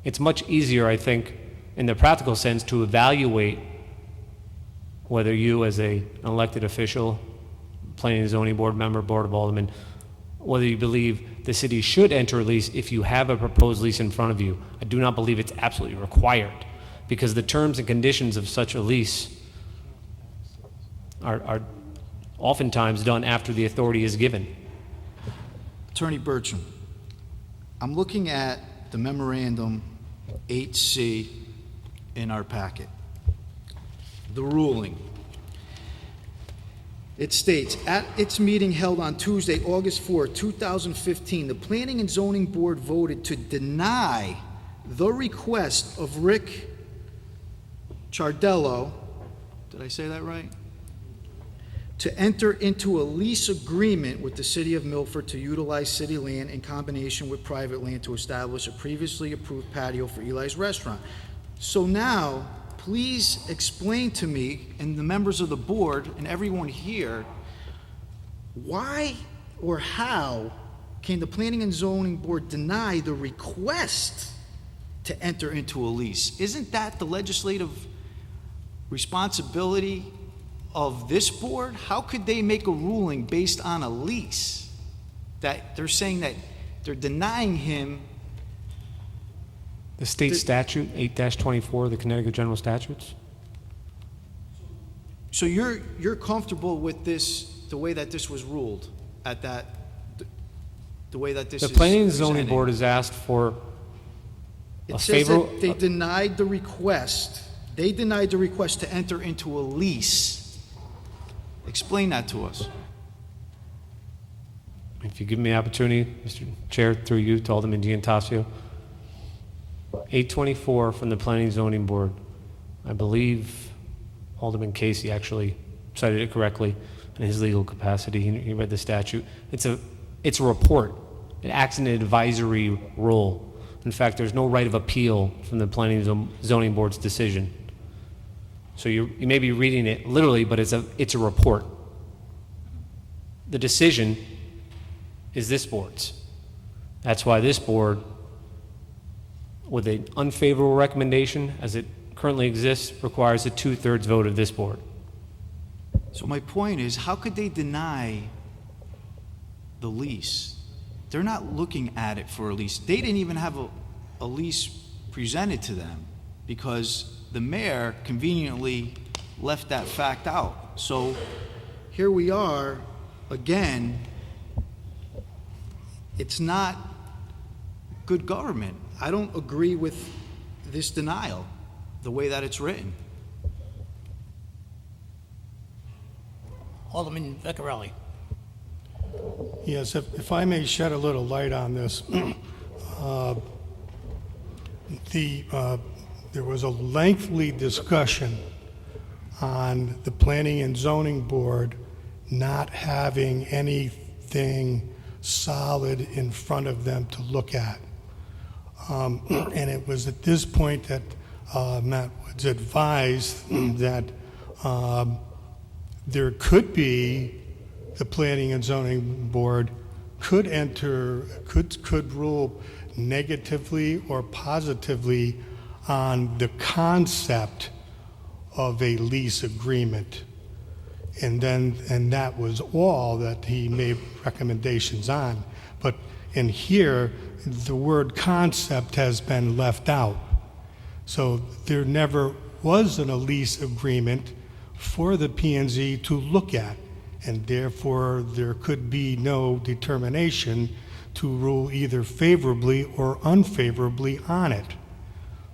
It's much easier, I think, in the practical sense, to evaluate whether you, as an elected official, Planning and Zoning Board member, Board of Aldermen, whether you believe the city should enter a lease if you have a proposed lease in front of you. I do not believe it's absolutely required, because the terms and conditions of such a lease are oftentimes done after the authority is given. Attorney Bertram, I'm looking at the memorandum 8C in our packet, the ruling. It states, at its meeting held on Tuesday, August 4, 2015, the Planning and Zoning Board voted to deny the request of Rick Chardello, did I say that right? To enter into a lease agreement with the City of Milford to utilize city land in combination with private land to establish a previously approved patio for Eli's Restaurant. So now, please explain to me and the members of the board and everyone here, why or how can the Planning and Zoning Board deny the request to enter into a lease? Isn't that the legislative responsibility of this board? How could they make a ruling based on a lease that they're saying that they're denying him? The state statute, 8-24, the Connecticut General Statutes. So you're comfortable with this, the way that this was ruled at that, the way that this is The Planning and Zoning presented? Board has asked for It a says favorable. that they denied the request. They denied the request to enter into a lease. Explain that to us. If you give me the opportunity, Mr. Chair, through you to Alderman Giantassio. 824 from the Planning and Zoning Board. I believe Alderman Casey actually cited it correctly in his legal capacity. He read the statute. It's a report. It acts in an advisory role. In fact, there's no right of appeal from the Planning and Zoning Board's decision. So you may be reading it literally, but it's a report. The decision is this board's. That's why this board, with an unfavorable recommendation as it currently exists, requires a 2/3 vote of this board. So my point is, how could they deny the lease? They're not looking at it for a lease. They didn't even have a lease presented to them because the mayor conveniently left that fact out. So here we are again. It's not good government. I don't agree with this denial, the way that it's written. Alderman Vecchiarelli. Yes, if I may shed a little light on this. There was a lengthy discussion on the Planning and Zoning Board not having anything solid in front of them to look at. And it was at this point that Matt Woods advised that there could be, the Planning and Zoning Board could rule negatively or positively on the concept of a lease agreement. And that was all that he made recommendations on. But in here, the word concept has been left out. So there never was a lease agreement for the P&Z to look at, and therefore there could be no determination to rule either favorably or unfavorably on it.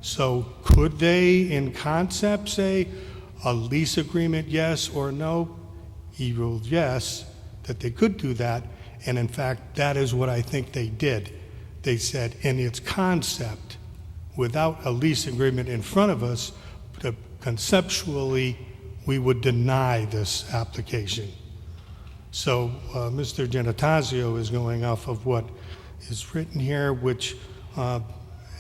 So could they, in concept, say a lease agreement, yes or no? He ruled yes, that they could do that, and in fact, that is what I think they did. They said, in its concept, without a lease agreement in front of us, conceptually, we would deny this application. So Mr. Gennatasio is going off of what is written here, which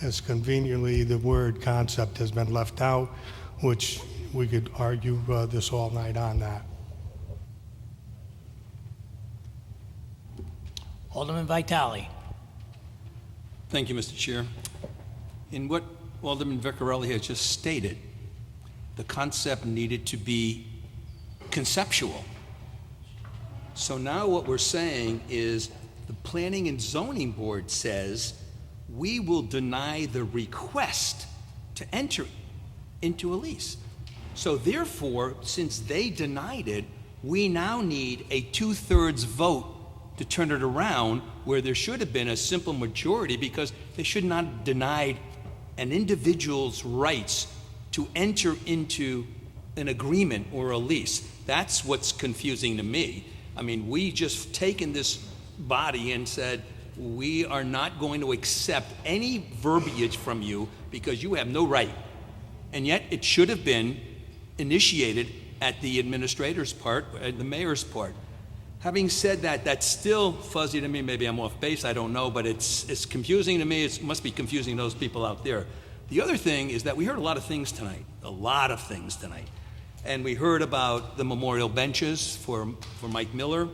as conveniently the word concept has been left out, which we could argue this all night on that. Alderman Vitale. Thank you, Mr. Chair. In what Alderman Vecchiarelli has just stated, the concept needed to be conceptual. So now what we're saying is the Planning and Zoning Board says we will deny the request to enter into a lease. So therefore, since they denied it, we now need a 2/3 vote to turn it around, where there should have been a simple majority, because they should not have denied an individual's rights to enter into an agreement or a lease. That's what's confusing to me. I mean, we just taken this body and said, we are not going to accept any verbiage from you because you have no right. And yet it should have been initiated at the administrator's part, at the mayor's part. Having said that, that's still fuzzy to me. Maybe I'm off base, I don't know, but it's confusing to me. It must be confusing to those people out there. The other thing is that we heard a lot of things tonight, And we heard about the memorial benches for Mike Miller,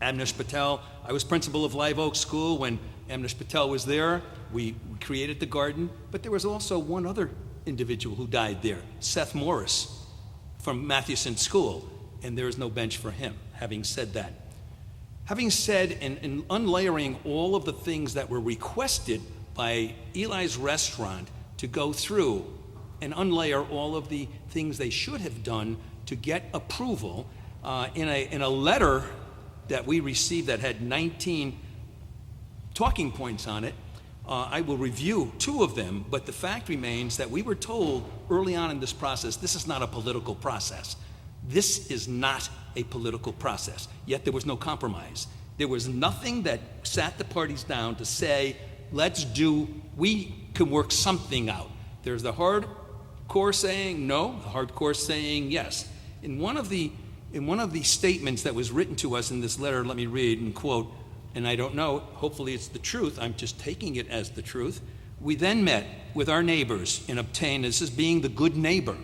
Amnish Patel. I was principal of Live Oak School when Amnish Patel was there. We created the garden, but there was also one other individual who died there, Seth Morris from Mathewson School, and there is no bench for him. Having said that, and unlayering all of the things that were requested by Eli's Restaurant to go through and unlayer all of the things they should have done to get approval, in a letter that we received that had 19 talking points on it. I will review 2 of them, but the fact remains that we were told early on in this process, this is not a political process. This is not a political process, yet there was no compromise. There was nothing that sat the parties down to say, we can work something out. There's the hardcore saying no, the hardcore saying yes. In one of the statements that was written to us in this letter, let me read and quote, and I don't know, hopefully it's the truth, I'm just taking it as the truth. We then met with our neighbors and obtained, this is being the good neighbor,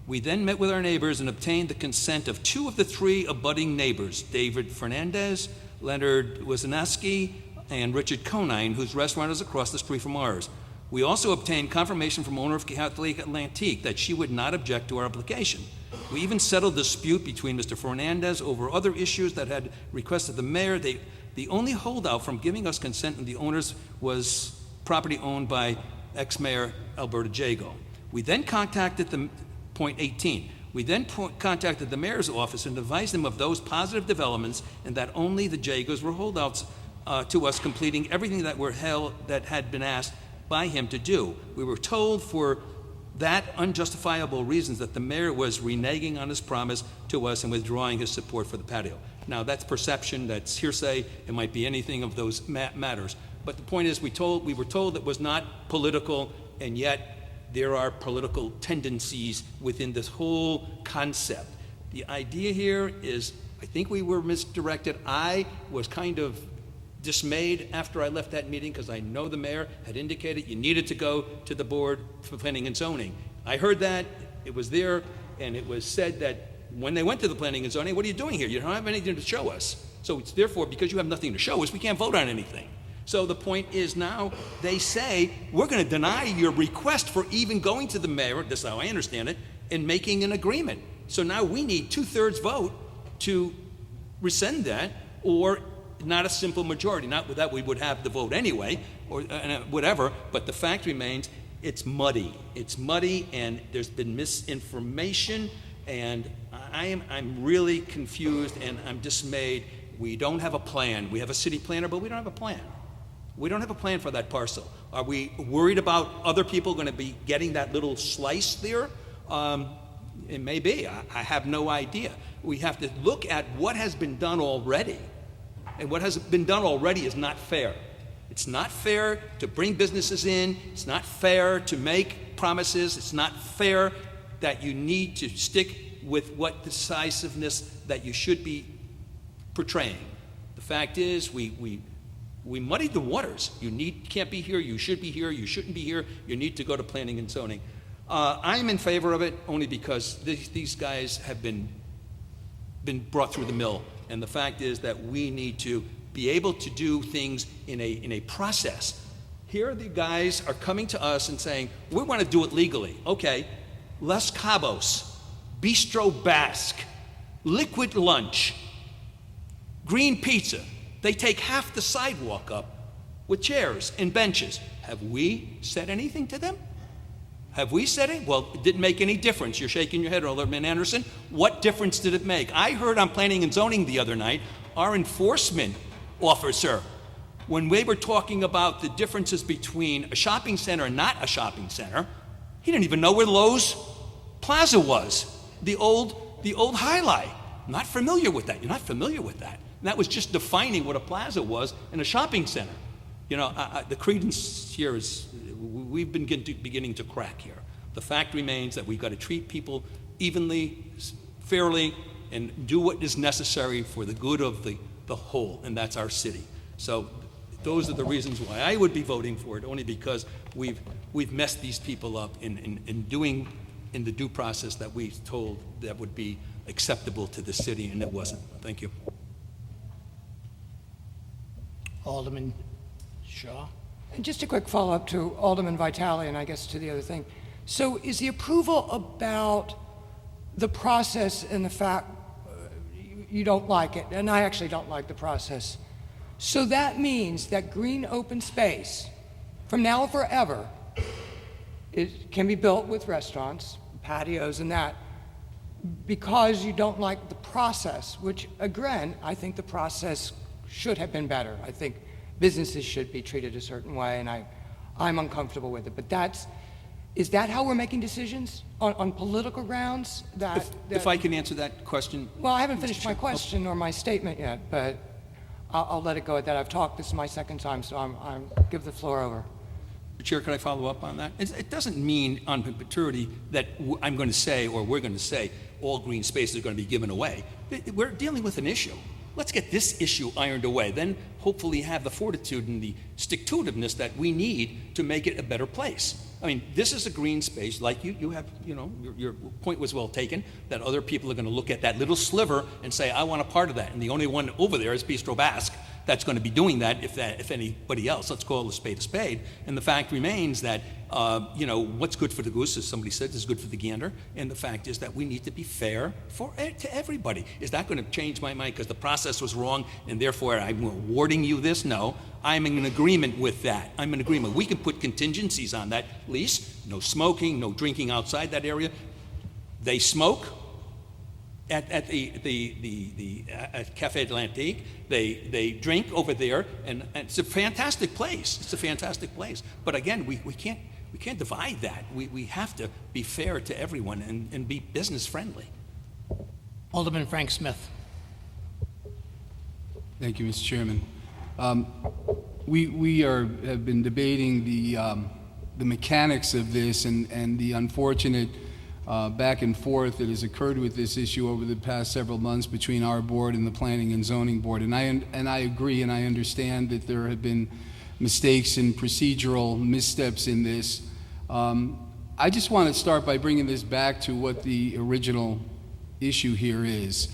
we then met with our neighbors and obtained the consent of 2 of the 3 abutting neighbors, David Fernandez, Leonard Wisniewski, and Richard Conine, whose restaurant is across the street from ours. We also obtained confirmation from owner of Catholic Atlantique that she would not object to our application. We even settled a dispute between Mr. Fernandez over other issues that had requested the mayor. The only holdout from giving us consent and the owners was property owned by ex-mayor Alberto Jago. We then contacted point 18. We then contacted the mayor's office and advised them of those positive developments and that only the Jagos were holdouts to us completing everything that had been asked by him to do. We were told for that unjustifiable reasons that the mayor was reneging on his promise to us and withdrawing his support for the patio. Now, that's perception, that's hearsay, it might be anything of those matters. But the point is, we were told it was not political, and yet there are political tendencies within this whole concept. The idea here is, I think we were misdirected. I was kind of dismayed after I left that meeting because I know the mayor had indicated you needed to go to the board for planning and zoning. I heard that, it was there, and it was said that when they went to the planning and zoning, what are you doing here? You don't have anything to show us. So it's therefore, because you have nothing to show us, we can't vote on anything. So the point is now they say, we're going to deny your request for even going to the mayor, this is how I understand it, and making an agreement. So now we need 2/3 vote to rescind that, or not a simple majority. Not that we would have the vote anyway, or whatever, but the fact remains, it's muddy. It's muddy, and there's been misinformation, and I'm really confused, and I'm dismayed. We don't have a plan. We have a city planner, but we don't have a plan. We don't have a plan for that parcel. Are we worried about other people going to be getting that little slice there? It may be. I have no idea. We have to look at what has been done already. And what has been done already is not fair. It's not fair to bring businesses in. It's not fair to make promises. It's not fair that you need to stick with what decisiveness that you should be portraying. The fact is, we muddied the waters. You can't be here. You should be here. You shouldn't be here. You need to go to planning and zoning. I'm in favor of it only because these guys have been brought through the mill. And the fact is that we need to be able to do things in a process. Here the guys are coming to us and saying, we want to do it legally. Okay, Los Cabos, Bistro Basque, Liquid Lunch, Green Pizza. They take half the sidewalk up with chairs and benches. Have we said anything to them? Have we said it? Well, it didn't make any difference. You're shaking your head, Alderman Anderson. What difference did it make? I heard on Planning and Zoning the other night, our enforcement officer, when we were talking about the differences between a shopping center and not a shopping center, he didn't even know where Lowe's Plaza was, the old Highlight. Not familiar with that. You're not familiar with that. And that was just defining what a plaza was in a shopping center. You know, the credence here is, we've been beginning to crack here. The fact remains that we've got to treat people evenly, fairly, and do what is necessary for the good of the whole, and that's our city. So those are the reasons why I would be voting for it, only because we've messed these people up in doing in the due process that we told that would be acceptable to the city, and it wasn't. Thank you. Alderman Shaw. And just a quick follow-up to Alderman Vitale, and I guess to the other thing. So is the approval about the process and the fact you don't like it, and I actually don't like the process. So that means that green open space, from now forever, it can be built with restaurants, patios and that, because you don't like the process, which again, I think the process should have been better. I think businesses should be treated a certain way, and I'm uncomfortable with it. But is that how we're making decisions on political grounds? If I can answer that question. Well, I haven't finished my question or my statement yet, but I'll let it go at that. I've talked. This is my second time, so I'm give the floor over. Chair, can I follow up on that? It doesn't mean on perpetuity that I'm going to say, or we're going to say, all green spaces are going to be given away. We're dealing with an issue. Let's get this issue ironed away. Then hopefully have the fortitude and the stick-to-itiveness that we need to make it a better place. I mean, this is a green space, like you have, your point was well taken, that other people are going to look at that little sliver and say, I want a part of that. And the only one over there is Bistro Basque that's going to be doing that, if anybody else. Let's call a spade. And the fact remains that, what's good for the goose, as somebody said, is good for the gander. And the fact is that we need to be fair to everybody. Is that going to change my mind because the process was wrong and therefore I'm awarding you this? No. I'm in agreement with that. I'm in agreement. We can put contingencies on that lease. No smoking, no drinking outside that area. They smoke at the Cafe Atlantique. They drink over there, and it's a fantastic place. It's a fantastic place. But again, we can't. We can't divide that. We have to be fair to everyone and be business friendly. Alderman Frank Smith. Thank you, Mr. Chairman. We have been debating the mechanics of this and the unfortunate back and forth that has occurred with this issue over the past several months between our board and the Planning and Zoning Board. And I agree and I understand that there have been mistakes and procedural missteps in this. I just want to start by bringing this back to what the original issue here is.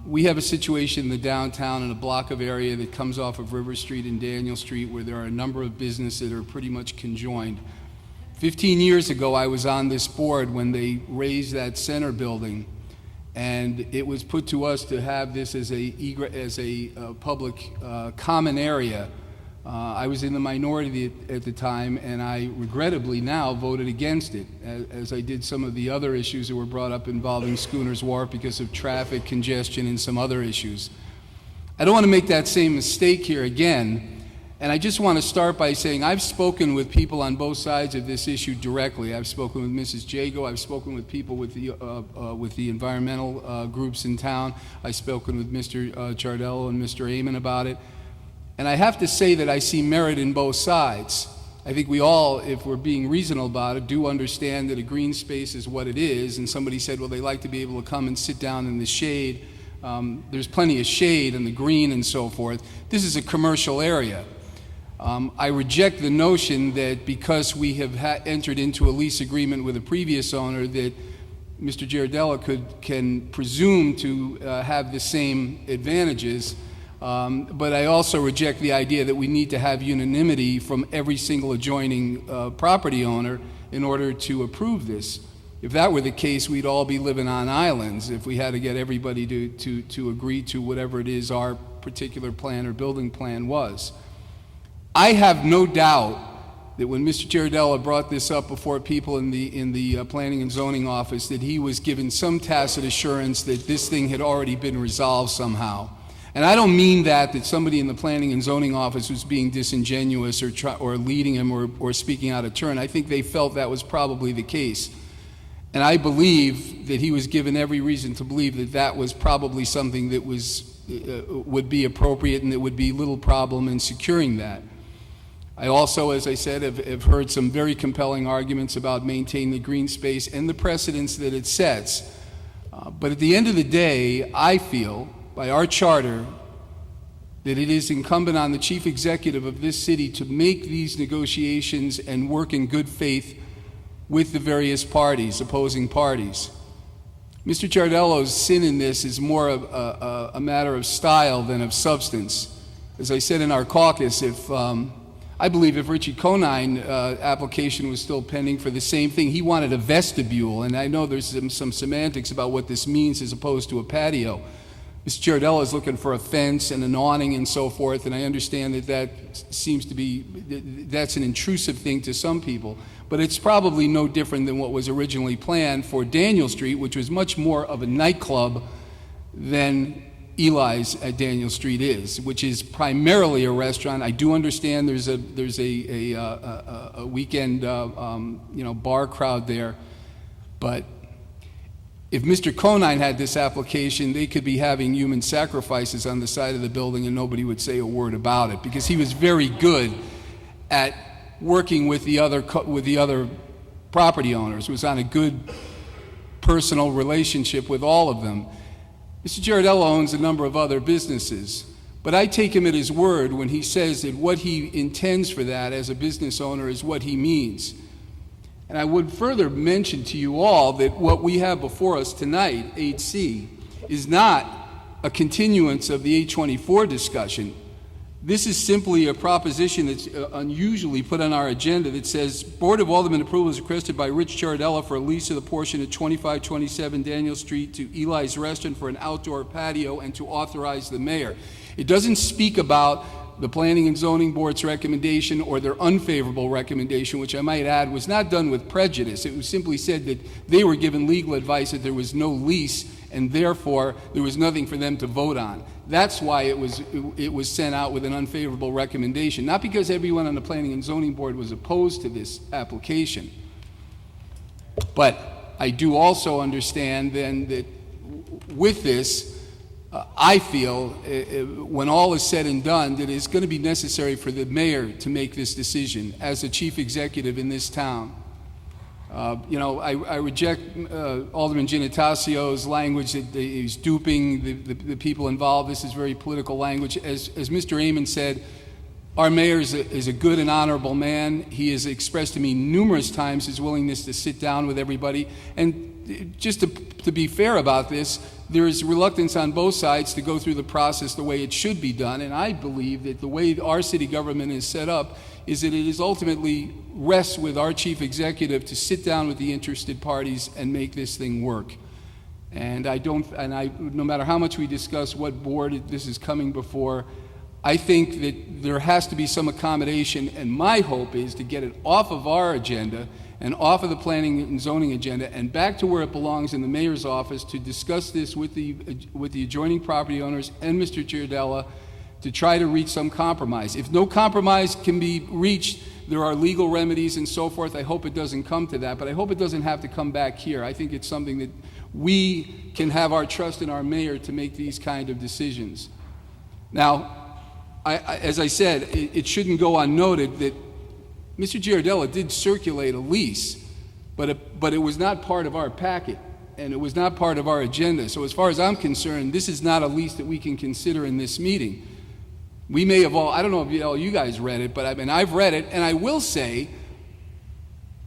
We have a situation in the downtown in a block of area that comes off of River Street and Daniel Street where there are a number of businesses that are pretty much conjoined. 15 years ago, I was on this board when they raised that center building, and it was put to us to have this as a public common area. I was in the minority at the time, and I regrettably now voted against it, as I did some of the other issues that were brought up involving Schooner's Wharf because of traffic congestion and some other issues. I don't want to make that same mistake here again, and I just want to start by saying I've spoken with people on both sides of this issue directly. I've spoken with Mrs. Jago. I've spoken with people with the environmental groups in town. I've spoken with Mr. Jardello and Mr. Amon about it. And I have to say that I see merit in both sides. I think we all, if we're being reasonable about it, do understand that a green space is what it is. And somebody said, well, they like to be able to come and sit down in the shade. There's plenty of shade and the green and so forth. This is a commercial area. I reject the notion that because we have entered into a lease agreement with a previous owner that Mr. Giardello can presume to have the same advantages. But I also reject the idea that we need to have unanimity from every single adjoining property owner in order to approve this. If that were the case, we'd all be living on islands if we had to get everybody to agree to whatever it is our particular plan or building plan was. I have no doubt that when Mr. Giardello brought this up before people in the Planning and Zoning Office, that he was given some tacit assurance that this thing had already been resolved somehow. And I don't mean that somebody in the Planning and Zoning Office was being disingenuous or leading him or speaking out of turn. I think they felt that was probably the case. And I believe that he was given every reason to believe that that was probably something that would be appropriate and that would be little problem in securing that. I also, as I said, have heard some very compelling arguments about maintaining the green space and the precedents that it sets. But at the end of the day, I feel, by our charter, that it is incumbent on the chief executive of this city to make these negotiations and work in good faith with the various parties, opposing parties. Mr. Giardello's sin in this is more of a matter of style than of substance. As I said in our caucus, I believe if Richie Conine application was still pending for the same thing, he wanted a vestibule, and I know there's some semantics about what this means as opposed to a patio. Mr. Giardello is looking for a fence and an awning and so forth, and I understand that seems to be, that's an intrusive thing to some people, but it's probably no different than what was originally planned for Daniel Street, which was much more of a nightclub than Eli's at Daniel Street is, which is primarily a restaurant. I do understand there's a weekend bar crowd there, but if Mr. Conine had this application, they could be having human sacrifices on the side of the building and nobody would say a word about it, because he was very good at working with the other property owners, was on a good personal relationship with all of them. Mr. Giardello owns a number of other businesses, but I take him at his word when he says that what he intends for that as a business owner is what he means. And I would further mention to you all that what we have before us tonight, 8C, is not a continuance of the 824 discussion. This is simply a proposition that's unusually put on our agenda that says, Board of Aldermen approval is requested by Rich Giardello for a lease of the portion at 2527 Daniel Street to Eli's Restaurant for an outdoor patio and to authorize the mayor. It doesn't speak about the Planning and Zoning Board's recommendation or their unfavorable recommendation, which I might add was not done with prejudice. It was simply said that they were given legal advice that there was no lease and therefore there was nothing for them to vote on. That's why it was sent out with an unfavorable recommendation, not because everyone on the Planning and Zoning Board was opposed to this application. But I do also understand then that with this, I feel, when all is said and done, that it's going to be necessary for the mayor to make this decision as the chief executive in this town. I reject Alderman Ginatasio's language that he's duping the people involved. This is very political language. As Mr. Amon said, our mayor is a good and honorable man. He has expressed to me numerous times his willingness to sit down with everybody. And just to be fair about this, there is reluctance on both sides to go through the process the way it should be done. And I believe that the way our city government is set up is that it is ultimately rests with our chief executive to sit down with the interested parties and make this thing work. And no matter how much we discuss what board this is coming before, I think that there has to be some accommodation, and my hope is to get it off of our agenda and off of the planning and zoning agenda and back to where it belongs in the mayor's office to discuss this with the adjoining property owners and Mr. Giardella to try to reach some compromise. If no compromise can be reached, there are legal remedies and so forth. I hope it doesn't come to that, but I hope it doesn't have to come back here. I think it's something that we can have our trust in our mayor to make these kind of decisions. Now, as I said, it shouldn't go unnoted that Mr. Giardella did circulate a lease, but it was not part of our packet, and it was not part of our agenda. So as far as I'm concerned, this is not a lease that we can consider in this meeting. We may have all, I don't know if all you guys read it, but I've read it, and I will say,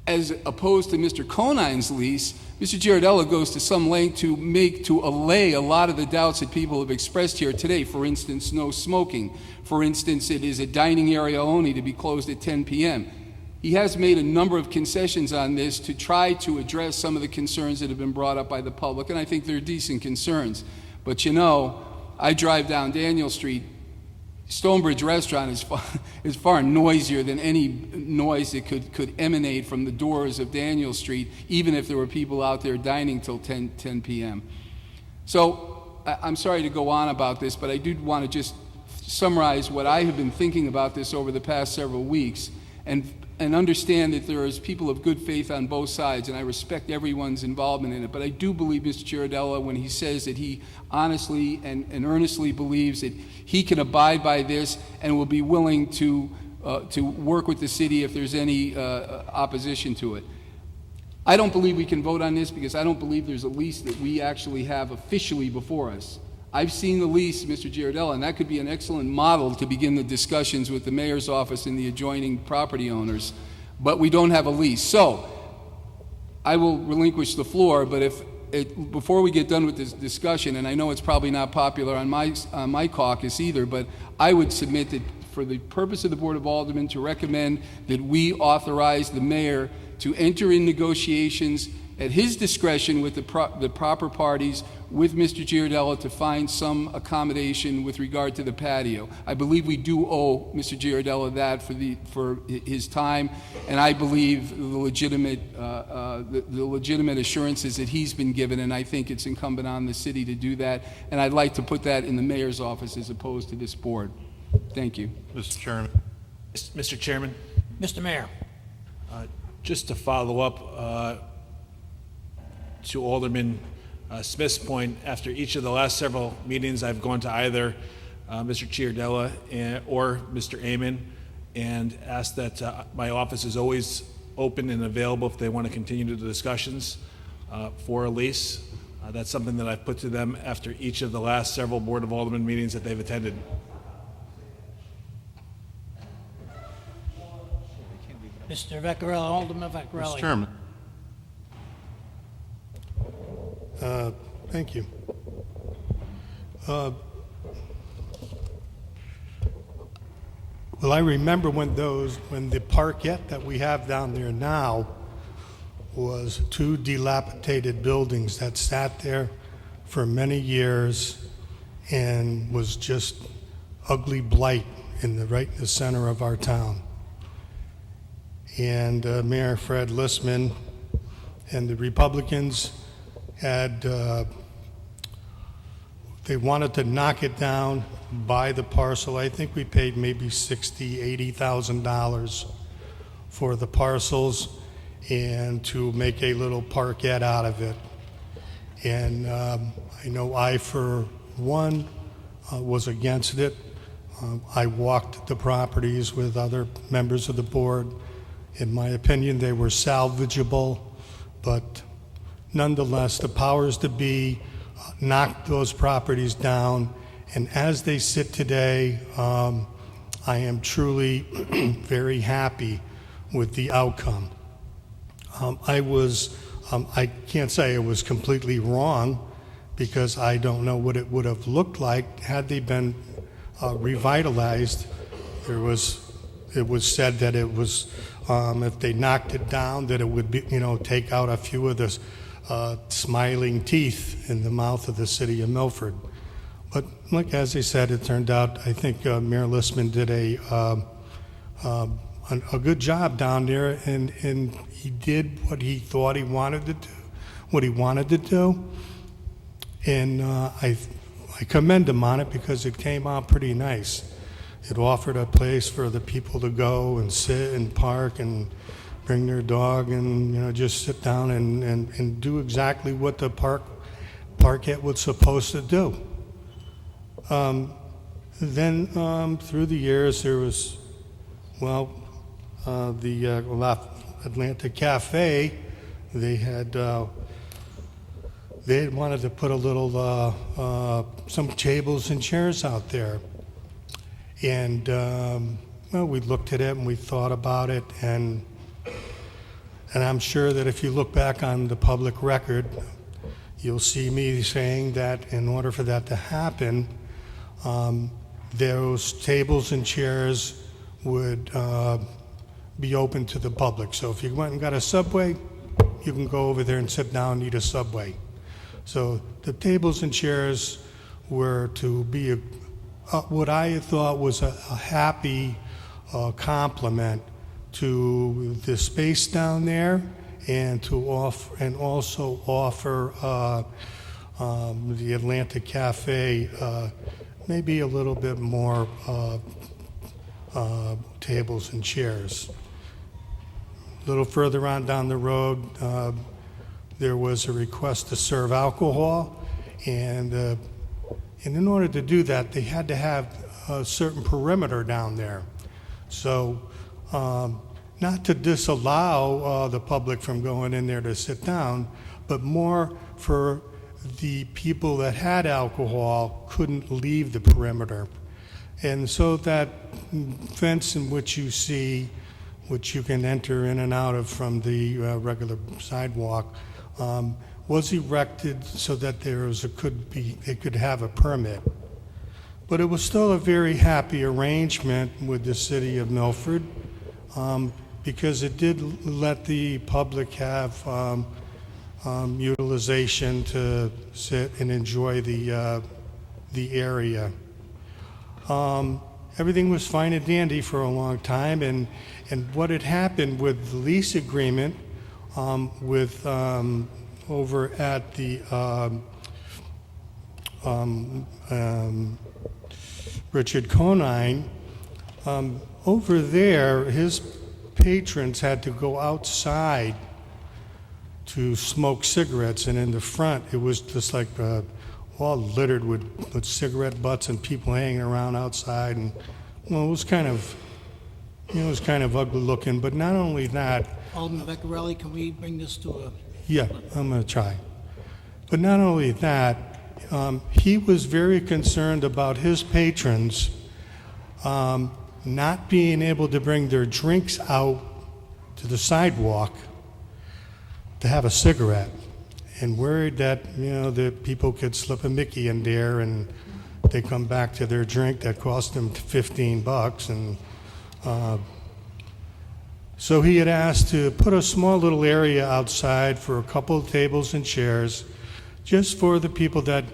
as opposed to Mr. Conine's lease, Mr. Giardella goes to some length to allay a lot of the doubts that people have expressed here today. For instance, no smoking. For instance, it is a dining area only to be closed at 10 p.m. He has made a number of concessions on this to try to address some of the concerns that have been brought up by the public, and I think they're decent concerns. But I drive down Daniel Street. Stonebridge Restaurant is far noisier than any noise that could emanate from the doors of Daniel Street, even if there were people out there dining till 10 p.m. So I'm sorry to go on about this, but I do want to just summarize what I have been thinking about this over the past several weeks and understand that there is people of good faith on both sides, and I respect everyone's involvement in it. But I do believe Mr. Giardella when he says that he honestly and earnestly believes that he can abide by this and will be willing to work with the city if there's any opposition to it. I don't believe we can vote on this because I don't believe there's a lease that we actually have officially before us. I've seen the lease, Mr. Giardella, and that could be an excellent model to begin the discussions with the mayor's office and the adjoining property owners, but we don't have a lease. So I will relinquish the floor, but before we get done with this discussion, and I know it's probably not popular on my caucus either, but I would submit that for the purpose of the Board of Aldermen to recommend that we authorize the mayor to enter in negotiations at his discretion with the proper parties with Mr. Giardella to find some accommodation with regard to the patio. I believe we do owe Mr. Giardella that for his time, and I believe the legitimate assurances that he's been given, and I think it's incumbent on the city to do that, and I'd like to put that in the mayor's office as opposed to this board. Thank you. Mr. Chairman. Mr. Chairman, Mr. Mayor. just to follow up to Alderman Smith's point, after each of the last several meetings, I've gone to either Mr. Giardella or Mr. Amon and asked that my office is always open and available if they want to continue the discussions for a lease. That's something that I've put to them after each of the last several Board of Aldermen meetings that they've attended. Mr. Vaccarelli, Alderman Vaccarelli. Mr. Chairman. Thank you. Well, I remember when the parkette that we have down there now was two dilapidated buildings that sat there for many years and was just ugly blight right in the center of our town. And Mayor Fred Listman and the Republicans had, they wanted to knock it down, buy the parcel. I think we paid maybe $60,000, $80,000 for the parcels and to make a little parkette out of it. And I know I, for one, was against it. I walked the properties with other members of the board. In my opinion, they were salvageable, but nonetheless, the powers that be knocked those properties down, and as they sit today, I am truly very happy with the outcome. I can't say it was completely wrong, because I don't know what it would have looked like had they been revitalized. It was said that it was, if they knocked it down, that it would be, take out a few of the smiling teeth in the mouth of the city of Milford. But like as I said, it turned out, I think Mayor Listman did a good job down there, and he did what he thought he wanted to do, and I commend him on it, because it came out pretty nice. It offered a place for the people to go and sit and park and bring their dog and just sit down and do exactly what the parkette was supposed to do. Then through the years there was, the Atlantic Cafe, they had wanted to put a little some tables and chairs out there, and we looked at it and we thought about it, and I'm sure that if you look back on the public record, you'll see me saying that in order for that to happen, those tables and chairs would be open to the public. So if you went and got a Subway, you can go over there and sit down and eat a Subway. So the tables and chairs were to be what I thought was a happy complement to the space down there, and also offer the Atlantic Cafe maybe a little bit more tables and chairs. A little further on down the road, there was a request to serve alcohol, and in order to do that, they had to have a certain perimeter down there. So, not to disallow the public from going in there to sit down, but more for the people that had alcohol couldn't leave the perimeter. And so that fence in which you see, which you can enter in and out of from the regular sidewalk, was erected so that they could have a permit. But it was still a very happy arrangement with the city of Milford, because it did let the public have utilization to sit and enjoy the area. Everything was fine and dandy for a long time, and what had happened with the lease agreement with over at the Richard Conine, over there, his patrons had to go outside to smoke cigarettes, and in the front it was just like all littered with cigarette butts and people hanging around outside, and it was kind of ugly looking. But not only that, Alderman Beccarelli, can we bring this to a... Yeah, I'm going to try. But not only that, he was very concerned about his patrons not being able to bring their drinks out to the sidewalk to have a cigarette, and worried that the people could slip a Mickey in there and they come back to their drink that cost them $15, and so he had asked to put a small little area outside for a couple of tables and chairs, just for the people that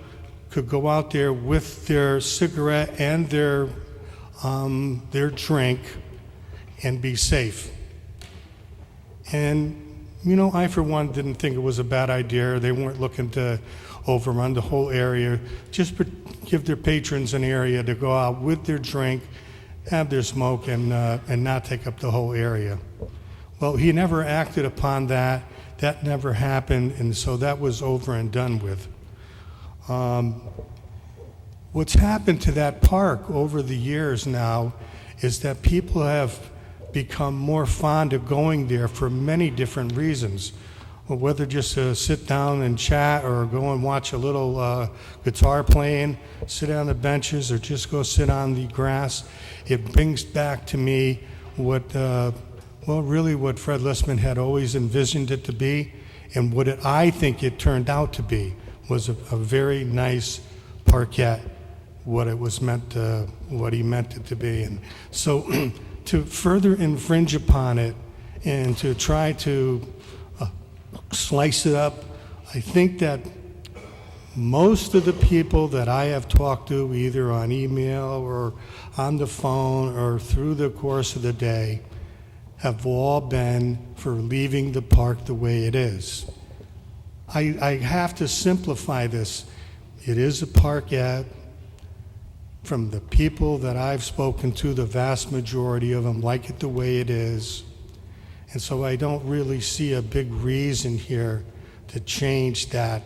could go out there with their cigarette and their their drink and be safe. And, you know, I, for one, didn't think it was a bad idea. They weren't looking to overrun the whole area. Just give their patrons an area to go out with their drink, have their smoke, and not take up the whole area. Well, he never acted upon that. That never happened, and so that was over and done with. What's happened to that park over the years now is that people have become more fond of going there for many different reasons. Whether just to sit down and chat or go and watch a little guitar playing, sit on the benches, or just go sit on the grass. It brings back to me what, really what Fred Listman had always envisioned it to be, and what I think it turned out to be was a very nice parquet, what it was meant to, what he meant it to be. And so to further infringe upon it and to try to slice it up, I think that most of the people that I have talked to, either on email or on the phone or through the course of the day, have all been for leaving the park the way it is. I have to simplify this. It is a parkette. From the people that I've spoken to, the vast majority of them like it the way it is. And so I don't really see a big reason here to change that,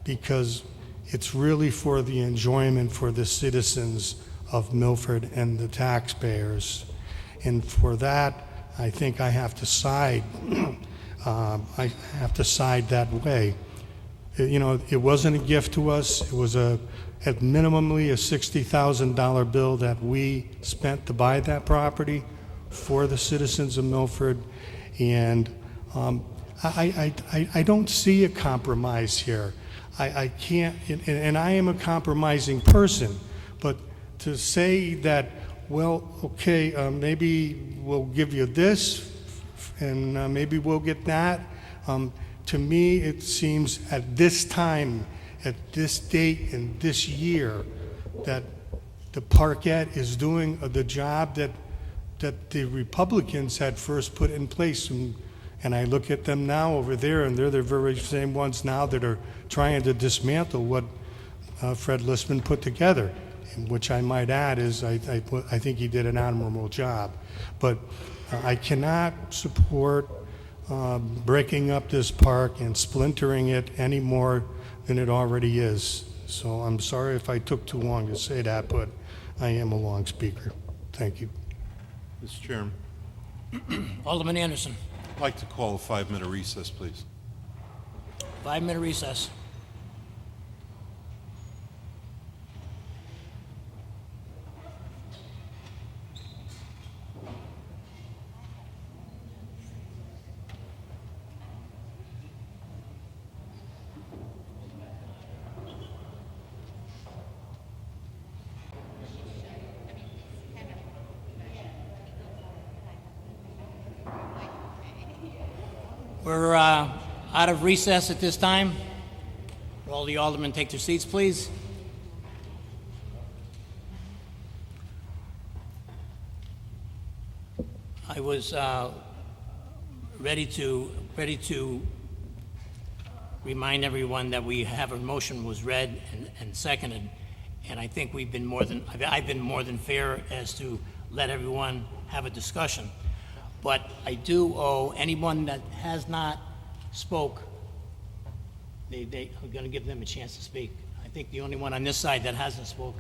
because it's really for the enjoyment for the citizens of Milford and the taxpayers. And for that, I think I have to side. I have to side that way. You know, it wasn't a gift to us. It was at minimally a $60,000 bill that we spent to buy that property for the citizens of Milford. And I don't see a compromise here. I can't, and I am a compromising person, but to say that, well, okay, maybe we'll give you this, and maybe we'll get that, to me it seems at this time, at this date and this year, that the parkette is doing the job that the Republicans had first put in place. And I look at them now over there, and they're the very same ones now that are trying to dismantle what Fred Listman put together, which I might add is I think he did an admirable job. But I cannot support breaking up this park and splintering it any more than it already is. So I'm sorry if I took too long to say that, but I am a long speaker. Thank you. Mr. Chairman, Alderman Anderson, I'd like to call a 5-minute recess, please. 5-minute recess. We're out of recess at this time. Will all the aldermen take their seats, please? I was ready to remind everyone that we have a motion was read and seconded, and I think I've been more than fair as to let everyone have a discussion. But I do owe anyone that has not spoke, I'm going to give them a chance to speak. I think the only one on this side that hasn't spoke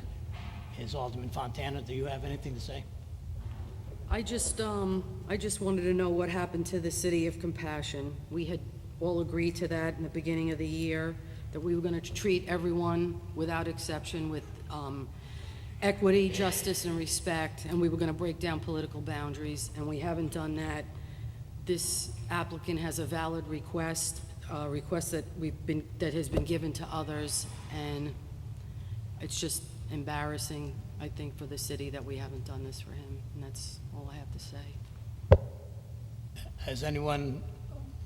is Alderman Fontana. Do you have anything to say? I just wanted to know what happened to the City of Compassion. We had all agreed to that in the beginning of the year, that we were going to treat everyone without exception with equity, justice, and respect, and we were going to break down political boundaries, and we haven't done that. This applicant has a valid request that has been given to others, and it's just embarrassing, I think, for the city that we haven't done this for him, and that's all I have to say. Has anyone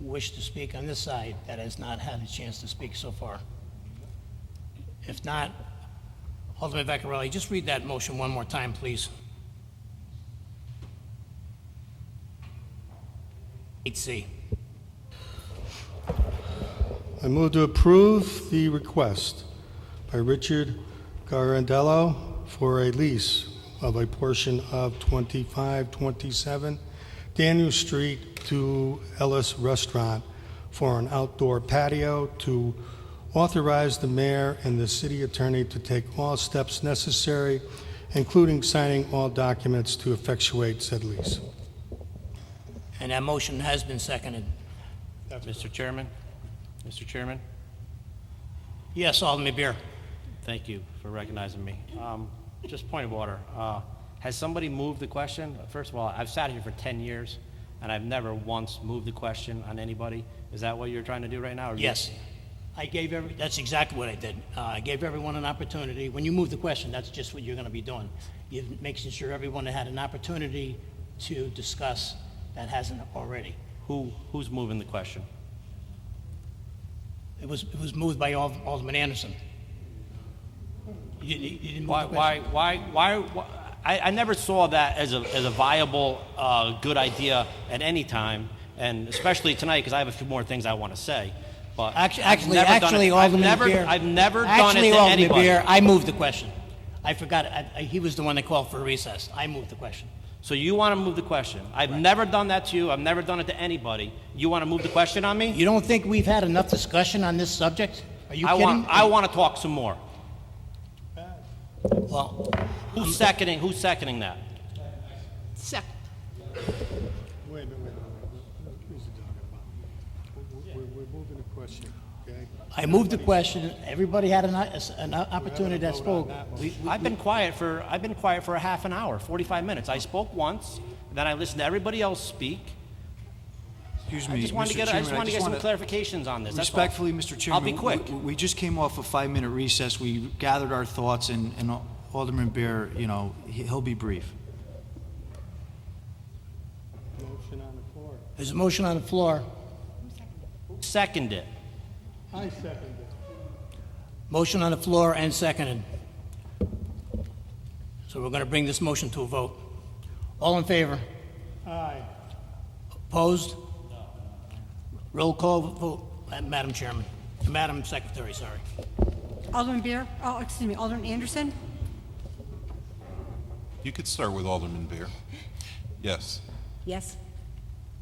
wished to speak on this side that has not had a chance to speak so far? If not, Alderman Vaccarelli, just read that motion one more time, please. 8C. I move to approve the request by Richard Garandello for a lease of a portion of 2527 Daniel Street to Ellis Restaurant for an outdoor patio, to authorize the mayor and the city attorney to take all steps necessary, including signing all documents to effectuate said lease. And that motion has been seconded. Mr. Chairman? Mr. Chairman? Yes, Alderman Beer. Thank you for recognizing me. Just point of order. Has somebody moved the question? First of all, I've sat here for 10 years, and I've never once moved the question on anybody. Is that what you're trying to do right now? Or Yes. That's exactly what I did. I gave everyone an opportunity. When you move the question, that's just what you're going to be doing. You're making sure everyone had an opportunity to discuss that hasn't already. Who's moving the question? It was moved by Alderman Anderson. You didn't move the question. Why? I never saw that as a viable, good idea at any time, and especially tonight because I have a few more things I want to say. But Actually, Alderman Beer. I've never done it to anybody. Beer, I moved the question. I forgot. He was the one that called for a recess. I moved the question. So you want to move the question? I've never done that to you. I've never done it to anybody. You want to move the question on me? You don't think we've had enough discussion on this subject? Are you kidding? I want to talk some more. Well, Who's seconding that? Second. Wait a minute. Who's he talking about? We're moving the question, okay? I moved the question. Everybody had an opportunity that spoke. I've been quiet for a half an hour, 45 minutes. I spoke once, then I listened to everybody else speak. Excuse me, I just wanted to get some clarifications on this. That's all. Respectfully, Mr. Chairman. I'll be quick. We just came off a 5-minute recess. We gathered our thoughts, and Alderman Bear, he'll be brief. Motion on the floor. There's a motion on the floor. Second it. I second it. Motion on the floor and seconded. So we're going to bring this motion to a vote. All in favor? Aye. Opposed? No. Roll call vote, Madam Chairman. Madam Secretary, sorry. Alderman Beer, Alderman Anderson? You could start with Alderman Beer. Yes. Yes.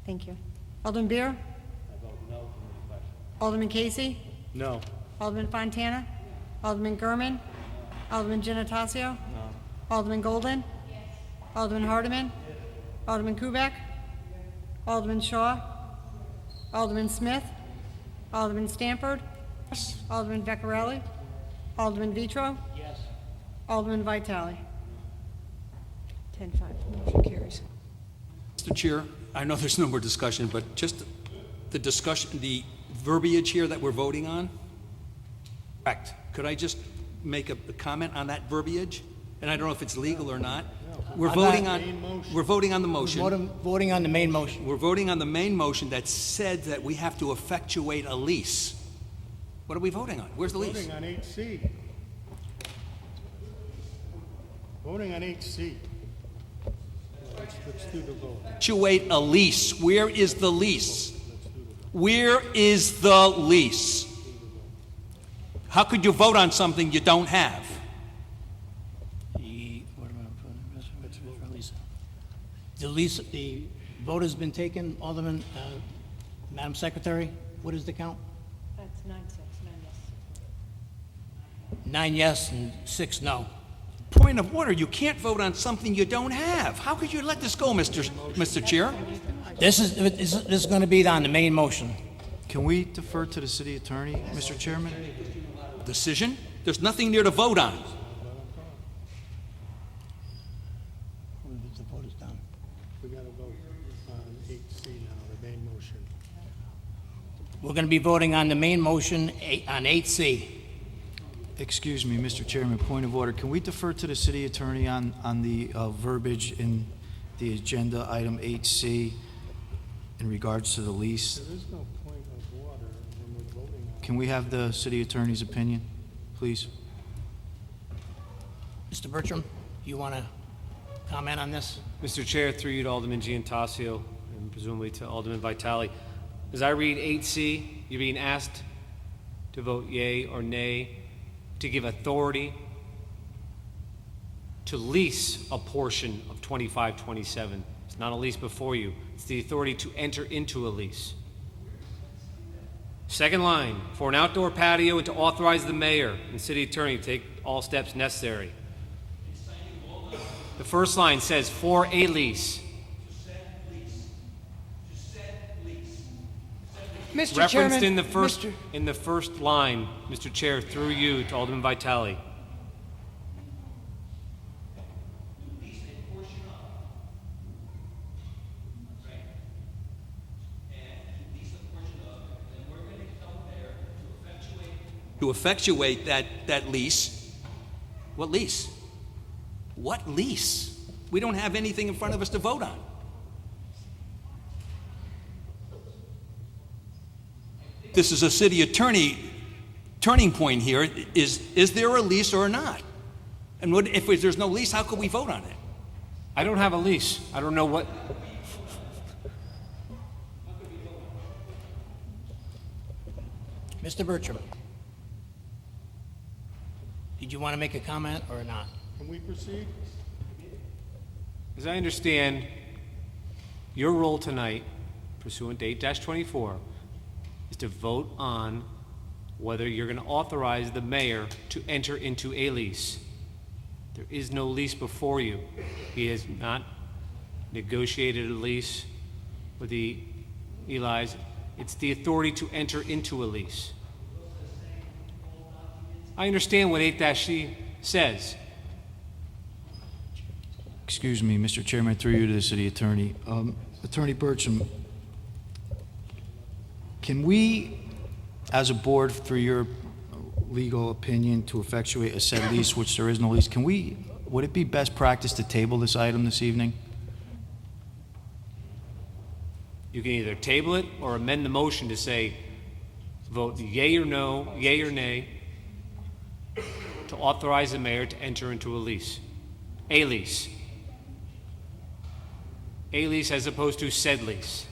Thank you. Alderman Beer? I vote no for the question. Alderman Casey? No. Alderman Fontana? Alderman Gurman? Alderman Gennatasio? No. Alderman Golden? Yes. Alderman Hardiman? Yes. Alderman Kubek? Alderman Shaw? Alderman Smith? Alderman Stanford? Yes. Alderman Veccarelli? Alderman Vitro? Yes. Alderman Vitale? 10-5, motion carries. Mr. Chair, I know there's no more discussion, but just the discussion, the verbiage here that we're voting on? Correct. Could I just make a comment on that verbiage? And I don't know if it's legal or not. We're On voting that on, we're voting on the motion. Voting on the main motion. We're voting on the main motion that said that we have to effectuate a lease. What are we voting on? Where's the lease? Voting on 8C. Voting on 8C. Let's do the vote. Effectuate a lease. Where is the lease? Where is the lease? How could you vote on something you don't have? The vote has been taken, Alderman, Madam Secretary, what is the count? That's 9-6, 9 yes and 6 no. Point of order, you can't vote on something you don't have. How could you let this go, Mr. Chair? This is going to be on the main motion. Can we defer to the city attorney, Mr. Chairman? Decision? There's nothing there to vote on. The vote is done. We got to vote on 8C now, the main motion. We're going to be voting on the main motion on 8C. Excuse me, Mr. Chairman, point of order. Can we defer to the city attorney on the verbiage in the agenda item 8C in regards to the lease? There is no point of order when we're voting on. Can we have the city attorney's opinion, please? Mr. Bertram, you want to comment on this? Mr. Chair, through you to Alderman Giantassio, and presumably to Alderman Vitale. As I read 8C, you're being asked to vote yea or nay to give authority to lease a portion of 2527. It's not a lease before you. It's the authority to enter into a lease. Second line, for an outdoor patio and to authorize the mayor and city attorney to take all steps necessary. The first line says for a lease. Mr. Referenced Chairman, in the first line, Mr. Chair, through you to Alderman Vitale. To effectuate that lease. What lease? What lease? We don't have anything in front of us to vote on. This is a city attorney turning point here. Is there a lease or not? And if there's no lease, how could we vote on it? I don't have a lease. I don't know what. Mr. Bertram, did you want to make a comment or not? Can we proceed? As I understand, your role tonight, pursuant to 8-24, is to vote on whether you're going to authorize the mayor to enter into a lease. There is no lease before you. He has not negotiated a lease with the Eli's. It's the authority to enter into a lease. I understand what 8-C says. Excuse me, Mr. Chairman, through you to the city attorney. Attorney Bertram, can we, as a board, through your legal opinion, to effectuate a said lease, which there is no lease, would it be best practice to table this item this evening? You can either table it or amend the motion to say, vote yea or no, yea or nay, to authorize the mayor to enter into a lease. A lease. A lease as opposed to said lease.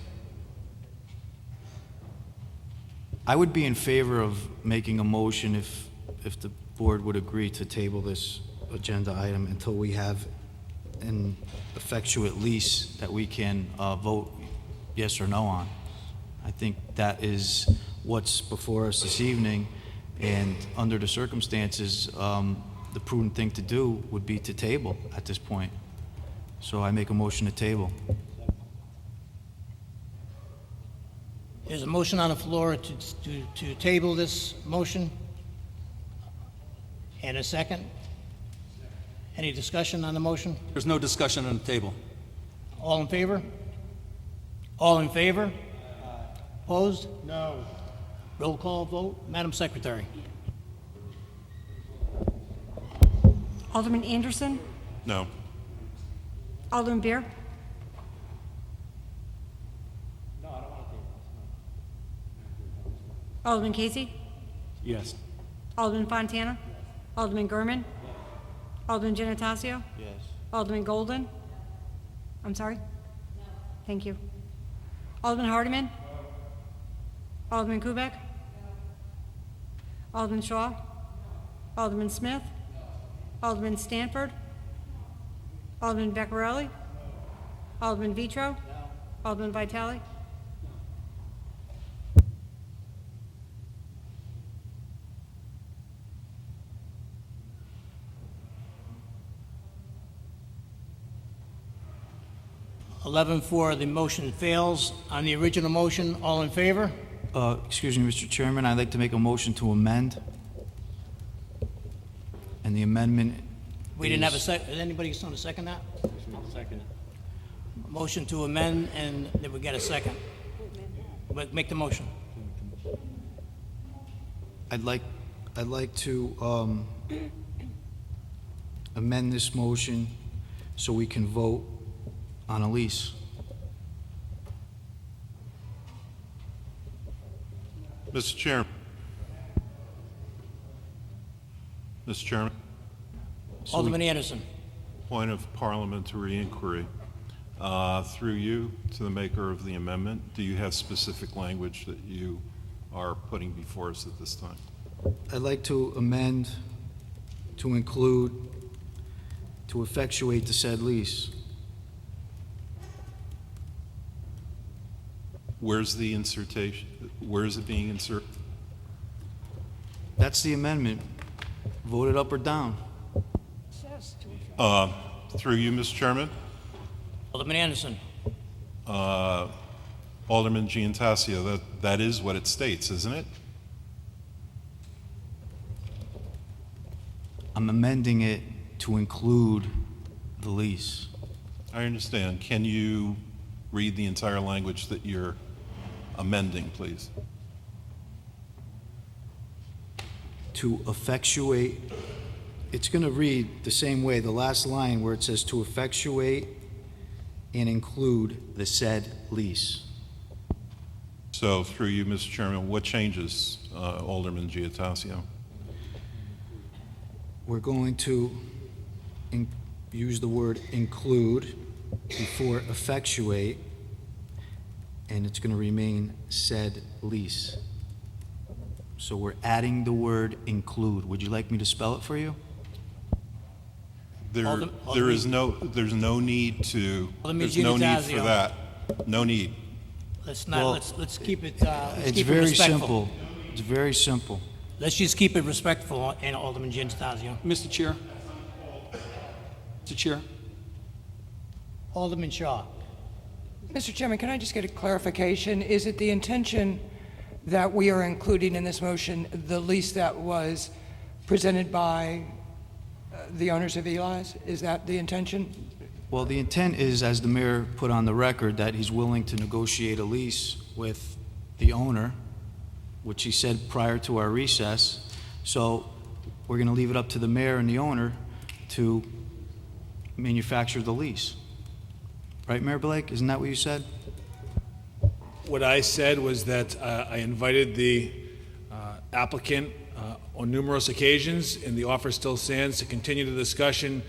I would be in favor of making a motion if the board would agree to table this agenda item until we have an effectuate lease that we can vote yes or no on. I think that is what's before us this evening, and under the circumstances, the prudent thing to do would be to table at this point. So I make a motion to table. There's a motion on the floor to table this motion. And a second. Any discussion on the motion? There's no discussion on the table. All in favor? All in favor? Opposed? No. Roll call vote. Madam Secretary. Alderman Anderson? No. Alderman Beer? Alderman Casey? Yes. Alderman Fontana? Alderman Gurman? Alderman Genatasio? Yes. Alderman Golden? I'm sorry? Thank you. Alderman Hardiman? Alderman Kubek? Alderman Shaw? Alderman Smith? Alderman Stanford? Alderman Beccarelli? Alderman Vitro? Alderman Vitale? (11-4), the motion fails. On the original motion, all in favor? Excuse me, Mr. Chairman, I'd like to make a motion to amend. And the amendment We didn't have a second. Is anybody going to second that? Second. Motion to amend, and then we get a second. Make the motion. I'd like to amend this motion so we can vote on a lease. Mr. Chairman. Mr. Chairman. Alderman Anderson. Point of parliamentary inquiry. Through you to the maker of the amendment, do you have specific language that you are putting before us at this time? I'd like to amend to include, to effectuate the said lease. Where's the insertion? Where is it being inserted? That's the amendment. Vote it up or down. Through you, Mr. Chairman, Alderman Anderson. Alderman Giantassio, that is what it states, isn't it? I'm amending it to include the lease. I understand. Can you read the entire language that you're amending, please? To effectuate, it's going to read the same way, the last line where it says to effectuate and include the said lease. So, through you, Mr. Chairman, what changes, Alderman Giantassio? We're going to use the word include before effectuate, and it's going to remain said lease. So we're adding the word include. Would you like me to spell it for you? There's no need to, there's no need for that. No need. Let's not, Well, let's keep it, It's keep it very respectful. simple. It's very simple. Let's just keep it respectful, and Alderman Giantassio. Mr. Chair? Mr. Chair? Alderman Shaw. Mr. Chairman, can I just get a clarification? Is it the intention that we are including in this motion the lease that was presented by the owners of Eli's? Is that the intention? Well, the intent is, as the mayor put on the record, that he's willing to negotiate a lease with the owner, which he said prior to our recess. So we're going to leave it up to the mayor and the owner to manufacture the lease. Right, Mayor Blake? Isn't that what you said? What I said was that I invited the applicant on numerous occasions, and the offer still stands to continue the discussion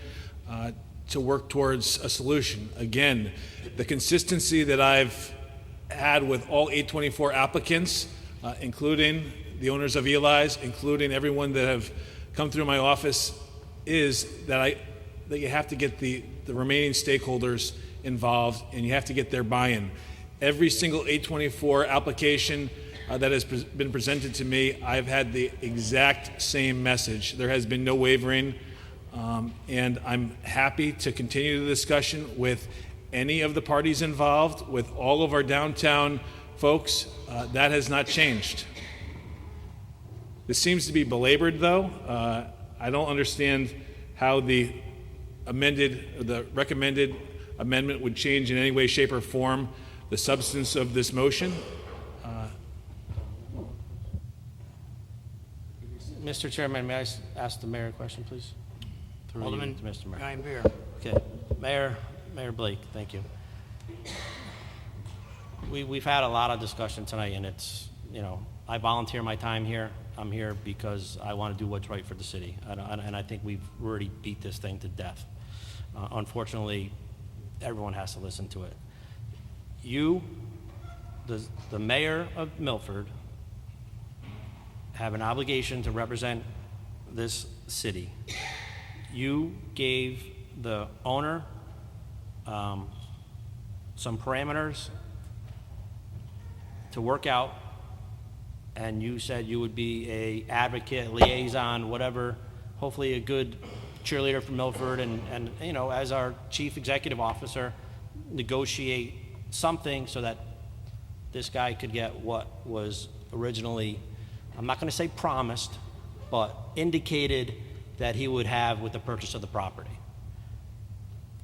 to work towards a solution. Again, the consistency that I've had with all 824 applicants, including the owners of Eli's, including everyone that have come through my office, is that you have to get the remaining stakeholders involved, and you have to get their buy-in. Every single 824 application that has been presented to me, I've had the exact same message. There has been no wavering, and I'm happy to continue the discussion with any of the parties involved, with all of our downtown folks. That has not changed. This seems to be belabored, though. I don't understand how the recommended amendment would change in any way, shape, or form the substance of this motion. Mr. Chairman, may I ask the mayor a question, please? Through you Alderman to Mr. Mayor. Ryan Beer. Okay, Mayor Blake, thank you. We've had a lot of discussion tonight, and it's, I volunteer my time here. I'm here because I want to do what's right for the city, and I think we've already beat this thing to death. Unfortunately, everyone has to listen to it. You, the mayor of Milford, have an obligation to represent this city. You gave the owner some parameters to work out, and you said you would be a advocate, liaison, whatever, hopefully a good cheerleader for Milford, and as our chief executive officer, negotiate something so that this guy could get what was originally, I'm not going to say promised, but indicated that he would have with the purchase of the property.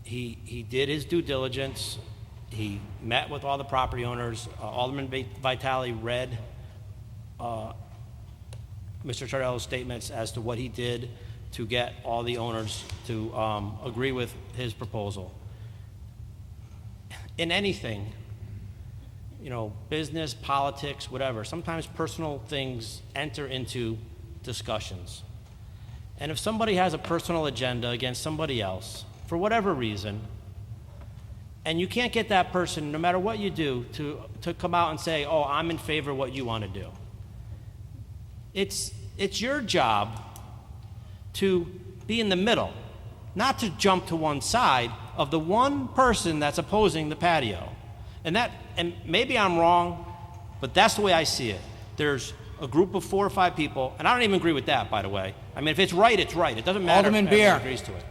He did his due diligence. He met with all the property owners. Alderman Vitale read Mr. Tardello's statements as to what he did to get all the owners to agree with his proposal. In anything, business, politics, whatever, sometimes personal things enter into discussions. And if somebody has a personal agenda against somebody else, for whatever reason, And you can't get that person, no matter what you do, to come out and say, oh, I'm in favor of what you want to do. It's your job to be in the middle, not to jump to one side of the one person that's opposing the patio. And maybe I'm wrong, but that's the way I see it. There's a group of 4 or 5 people, and I don't even agree with that, by the way. I mean, if it's right, it's right. It doesn't matter Alderman if everyone Beer. agrees to it.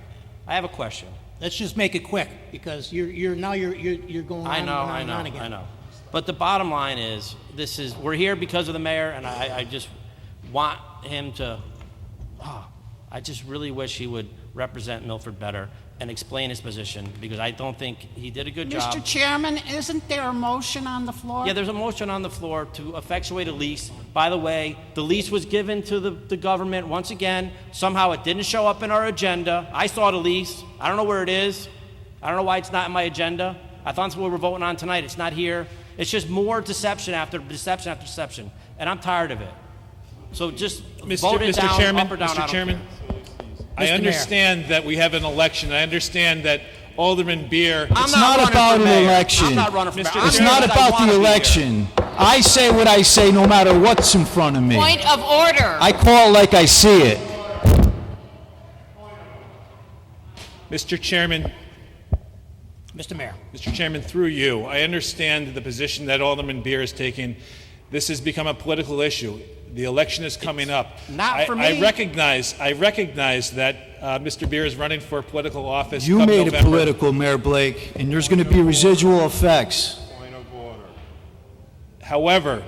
I have a question. Let's just make it quick, because you're going on and on again. I know. But the bottom line is, we're here because of the mayor, and I just want him to, I just really wish he would represent Milford better and explain his position, because I don't think he did a good job. Mr. Chairman, isn't there a motion on the floor? Yeah, there's a motion on the floor to effectuate a lease. By the way, the lease was given to the government. Once again, somehow it didn't show up in our agenda. I saw the lease. I don't know where it is. I don't know why it's not in my agenda. I thought that's what we were voting on tonight. It's not here. It's just more deception after deception after deception, and I'm tired of it. So just vote it down, Chairman, up or down. Mr. Chairman, I Mr. understand that we have an election. I understand that Alderman Beer. It's not about an election. I'm not running for mayor. It's not about the election. I say what I say no matter what's in front of me. Point of order. I call like I see it. Mr. Chairman, Mr. Mayor. Mr. Chairman, through you, I understand the position that Alderman Beer is taking. This has become a political issue. The election is coming up. Not for me. I recognize that Mr. Beer is running for political office. You come made November. it political, Mayor Blake, and there's going to be residual effects. However,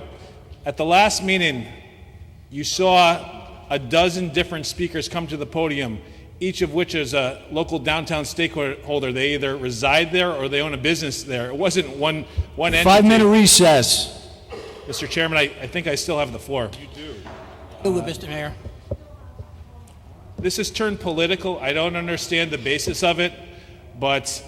at the last meeting, you saw a dozen different speakers come to the podium, each of which is a local downtown stakeholder. They either reside there or they own a business there. It wasn't one entity. 5-minute recess. Mr. Chairman, I think I still have the floor. You do. Move it, Mr. Mayor. This has turned political. I don't understand the basis of it, but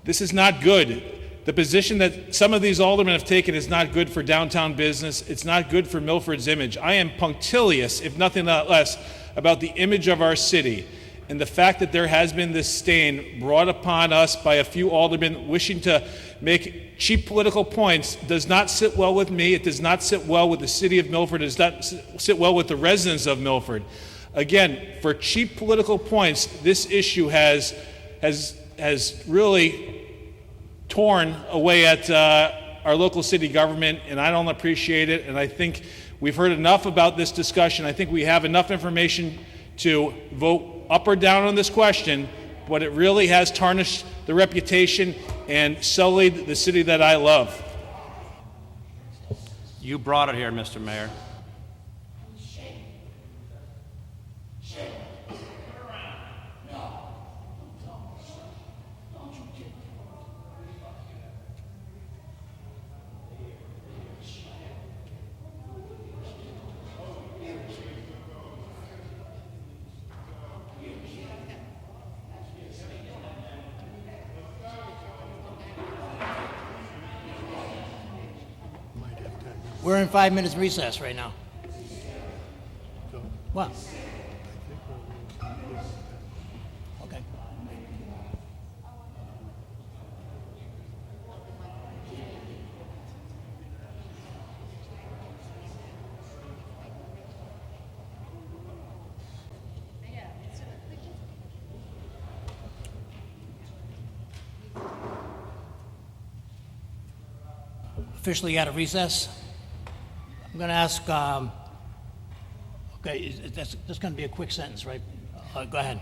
this is not good. The position that some of these aldermen have taken is not good for downtown business. It's not good for Milford's image. I am punctilious, if nothing less, about the image of our city. And the fact that there has been this stain brought upon us by a few aldermen wishing to make cheap political points does not sit well with me. It does not sit well with the city of Milford. It does not sit well with the residents of Milford. Again, for cheap political points, this issue has really torn away at our local city government, and I don't appreciate it. And I think we've heard enough about this discussion. I think we have enough information to vote up or down on this question, but it really has tarnished the reputation and sullied the city that I love. You brought it here, Mr. Mayor. We're in 5 minutes recess right now. What? Okay. Officially out of recess. I'm going to ask, that's going to be a quick sentence, right? Go ahead.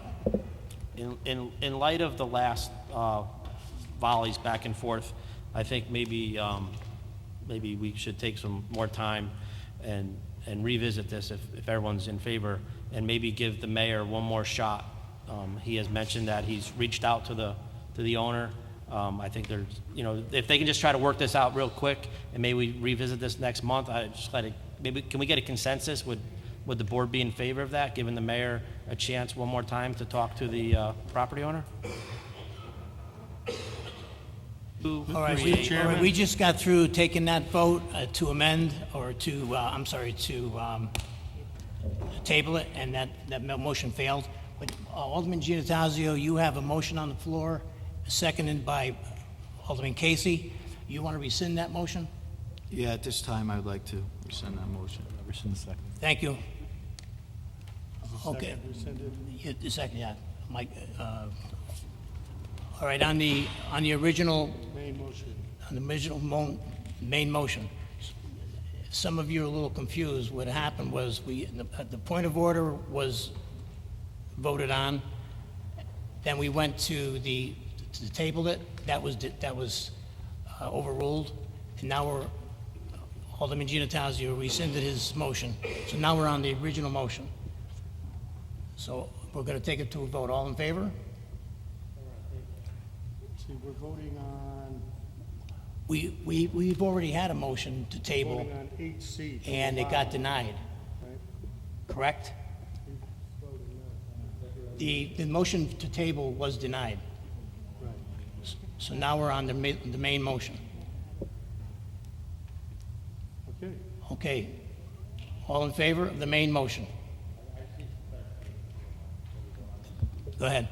In light of the last volleys back and forth, I think maybe we should take some more time and revisit this if everyone's in favor, and maybe give the mayor one more shot. He has mentioned that he's reached out to the owner. I think there's, if they can just try to work this out real quick, and maybe we revisit this next month. Maybe can we get a consensus? Would the board be in favor of that, giving the mayor a chance one more time to talk to the property owner? All right, we just got through taking that vote to amend or to table it, and that motion failed. But Alderman Giannattasio, you have a motion on the floor, seconded by Alderman Casey, you want to rescind that motion? Yeah, at this time, I would like to rescind that motion. Rescind the second. Thank you. the Okay. second rescinded? Yeah, the second, yeah. Mike, all right, on the original, Main motion. on the original main motion, some of you are a little confused. What happened was the point of order was voted on, then we went to table it. That was overruled, and now Alderman Giannatasio rescinded his motion. So now we're on the original motion. So we're going to take it to a vote. All in favor? See, we're voting on, We've already had a motion to table, voting on 8C. and it got denied, Right? correct? The motion to table was denied. Right. So now we're on the main motion. Okay. Okay. All in favor of the main motion? Go ahead.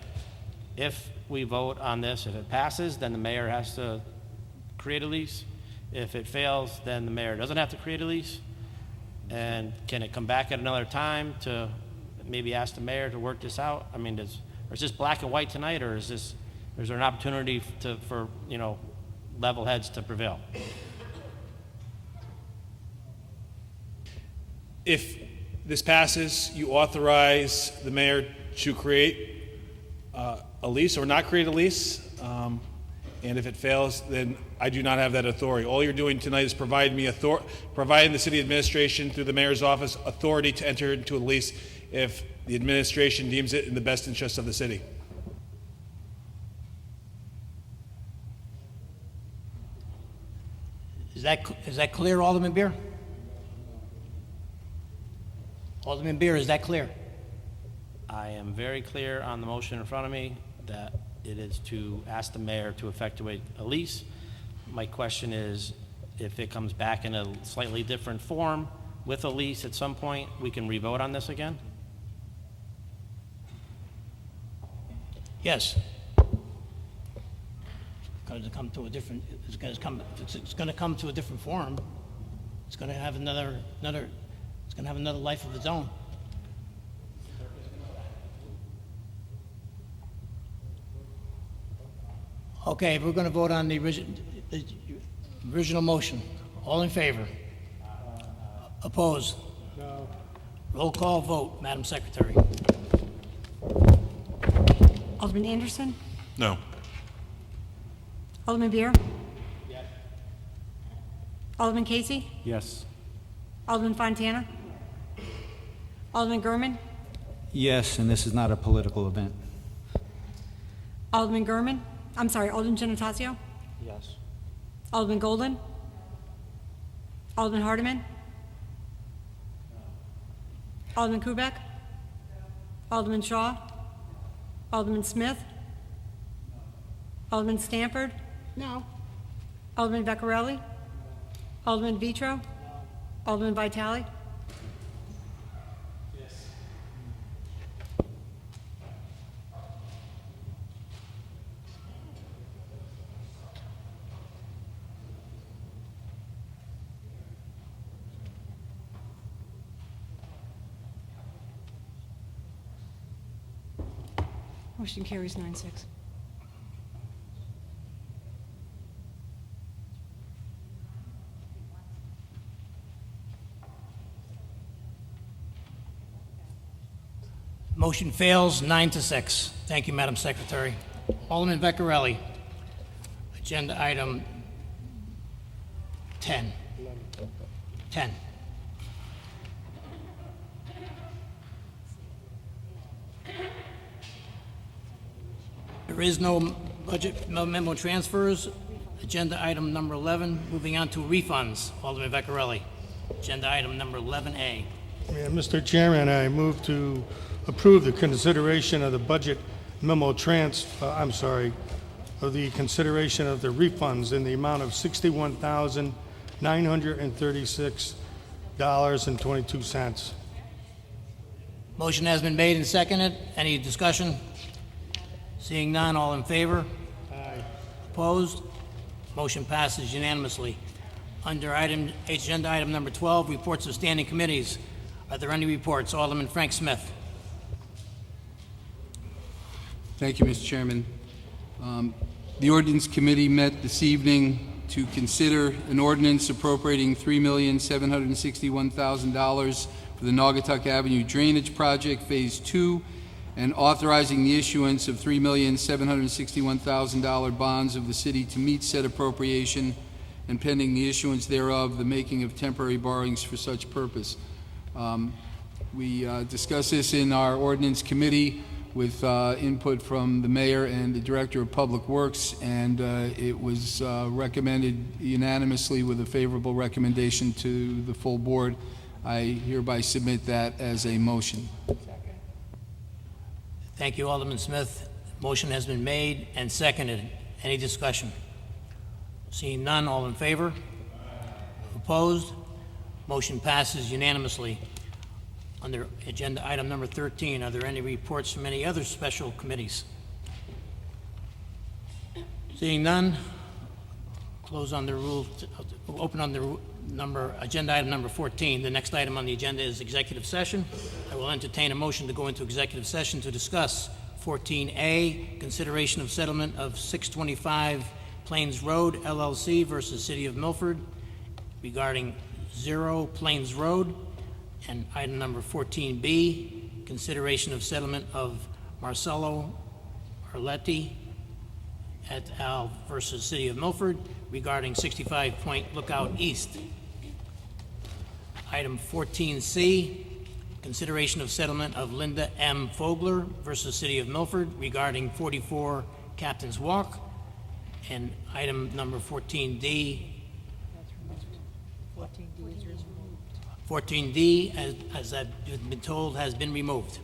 If we vote on this, if it passes, then the mayor has to create a lease. If it fails, then the mayor doesn't have to create a lease. And can it come back at another time to maybe ask the mayor to work this out? I mean, is this black and white tonight, or is there an opportunity for level heads to prevail? If this passes, you authorize the mayor to create a lease or not create a lease. And if it fails, then I do not have that authority. All you're doing tonight is providing the city administration through the mayor's office authority to enter into a lease if the administration deems it in the best interest of the city. Is that clear, Alderman Beer? Alderman Beer, is that clear? I am very clear on the motion in front of me that it is to ask the mayor to effectuate a lease. My question is, if it comes back in a slightly different form with a lease at some point, we can re-vote on this again? Yes. It's going to come to a different form. It's going to have another life of its own. Okay, we're going to vote on the original motion. All in favor? Opposed? No. Roll call vote, Madam Secretary. Alderman Anderson? No. Alderman Beer? Yes. Alderman Casey? Yes. Alderman Fontana? Alderman Gurman? Yes, and this is not a political event. Alderman Gurman? I'm sorry, Alderman Giannatasio? Yes. Alderman Golden? Alderman Hardiman? Alderman Kubek? Alderman Shaw? Alderman Smith? Alderman Stanford? No. Alderman Veccarelli? Alderman Vitro? Alderman Vitale? Motion carries 9-6. Motion fails 9-6. Thank you, Madam Secretary. Alderman Veccarelli, agenda item 10. 10. There is no budget memo transfers. Agenda item number 11. Moving on to refunds. Alderman Veccarelli, agenda item number 11A. Yeah, Mr. Chairman, I move to approve the consideration of the budget memo of the consideration of the refunds in the amount of $61,936.22. Motion has been made and seconded. Any discussion? Seeing none, all in favor? Aye. Opposed? Motion passes unanimously. Under agenda item number 12, reports of standing committees. Are there any reports? Alderman Frank Smith. Thank you, Mr. Chairman. The Ordinance Committee met this evening to consider an ordinance appropriating $3,761,000 for the Naugatuck Avenue Drainage Project Phase 2 and authorizing the issuance of $3,761,000 bonds of the city to meet said appropriation and pending the issuance thereof, the making of temporary borrowings for such purpose. We discussed this in our Ordinance Committee with input from the Mayor and the Director of Public Works, and it was recommended unanimously with a favorable recommendation to the full board. I hereby submit that as a motion. Thank you, Alderman Smith. Motion has been made and seconded. Any discussion? Seeing none, all in favor? Opposed? Motion passes unanimously. Under agenda item number 13, are there any reports from any other special committees? Seeing none, close on the rule, open on the agenda item number 14. The next item on the agenda is executive session. I will entertain a motion to go into executive session to discuss 14A, consideration of settlement of 625 Plains Road LLC versus City of Milford regarding 0 Plains Road, and item number 14B, consideration of settlement of Marcelo Arletti et al. Versus City of Milford regarding 65 Point Lookout East. Item 14C, consideration of settlement of Linda M. Fogler versus City of Milford regarding 44 Captain's Walk. And item number 14D, 14D, as I've been told, has been removed.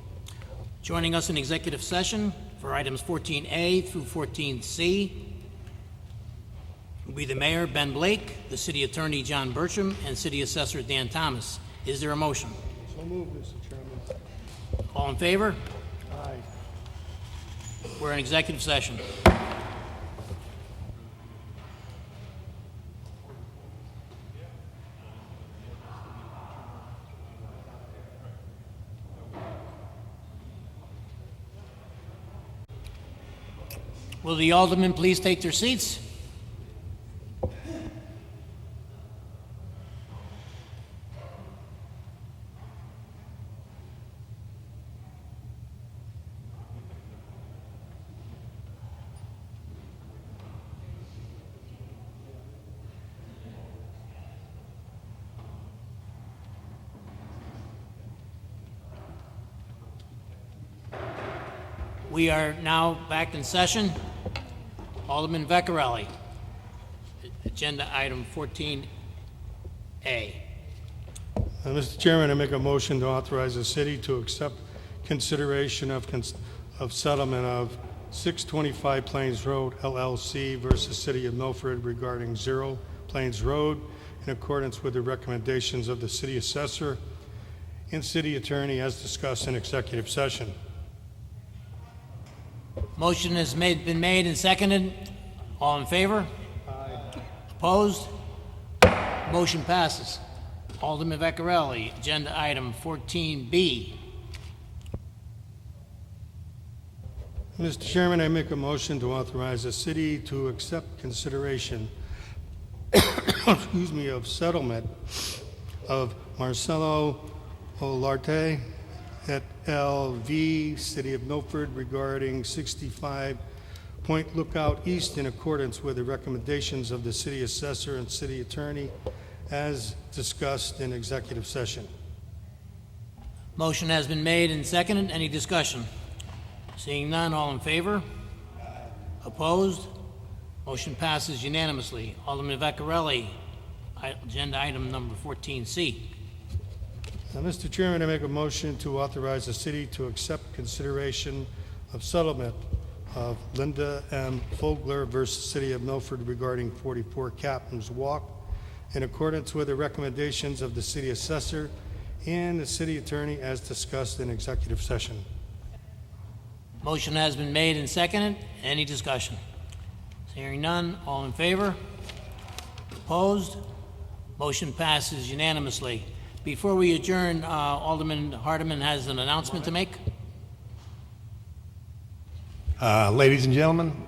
Joining us in executive session for items 14A through 14C will be the Mayor, Ben Blake, the City Attorney, John Bertram, and City Assessor, Dan Thomas. Is there a motion? So moved, Mr. Chairman. All in favor? Aye. We're in executive session. Will the aldermen please take their seats? We are now back in session. Alderman Vecchiarelli, agenda item 14A. Mr. Chairman, I make a motion to authorize the city to accept consideration of settlement of 625 Plains Road LLC versus City of Milford regarding 0 Plains Road in accordance with the recommendations of the City Assessor and City Attorney as discussed in executive session. Motion has been made and seconded. All in favor? Aye. Opposed? Motion passes. Alderman Vecchiarelli, agenda item 14B. Mr. Chairman, I make a motion to authorize the city to accept consideration excuse me, of settlement of Marcelo Olarte et al. V. City of Milford regarding 65 Point Lookout East in accordance with the recommendations of the City Assessor and City Attorney as discussed in executive session. Motion has been made and seconded. Any discussion? Seeing none, all in favor? Opposed? Motion passes unanimously. Alderman Vecchiarelli, agenda item number 14C. Mr. Chairman, I make a motion to authorize the city to accept consideration of settlement of Linda M. Fogler versus City of Milford regarding 44 Captain's Walk in accordance with the recommendations of the City Assessor and the City Attorney as discussed in executive session. Motion has been made and seconded. Any discussion? Hearing none, all in favor? Opposed? Motion passes unanimously. Before we adjourn, Alderman Hardeman has an announcement to make. Ladies and gentlemen,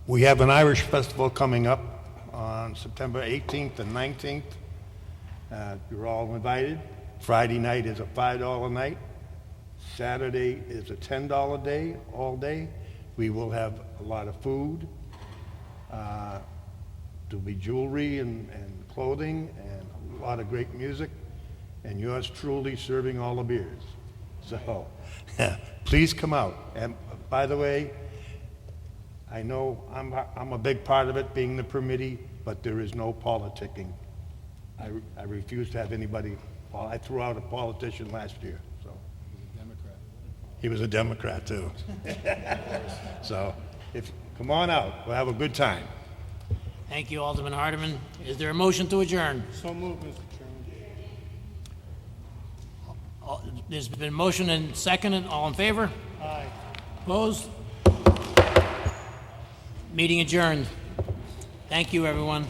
we have an Irish festival coming up on September 18th and 19th. You're all invited. Friday night is a $5 night. Saturday is a $10 day, all day. We will have a lot of food. There'll be jewelry and clothing and a lot of great music. And yours truly serving all the beers. So, please come out. And by the way, I know I'm a big part of it, being the permittee, but there is no politicking. I refuse to have anybody. Well, I threw out a politician last year. So he was a Democrat too. So, come on out. We'll have a good time. Thank you, Alderman Hardeman. Is there a motion to adjourn? So moved, Mr. Chairman. There's been motion and seconded. All in favor? Aye. Opposed? Meeting adjourned. Thank you, everyone.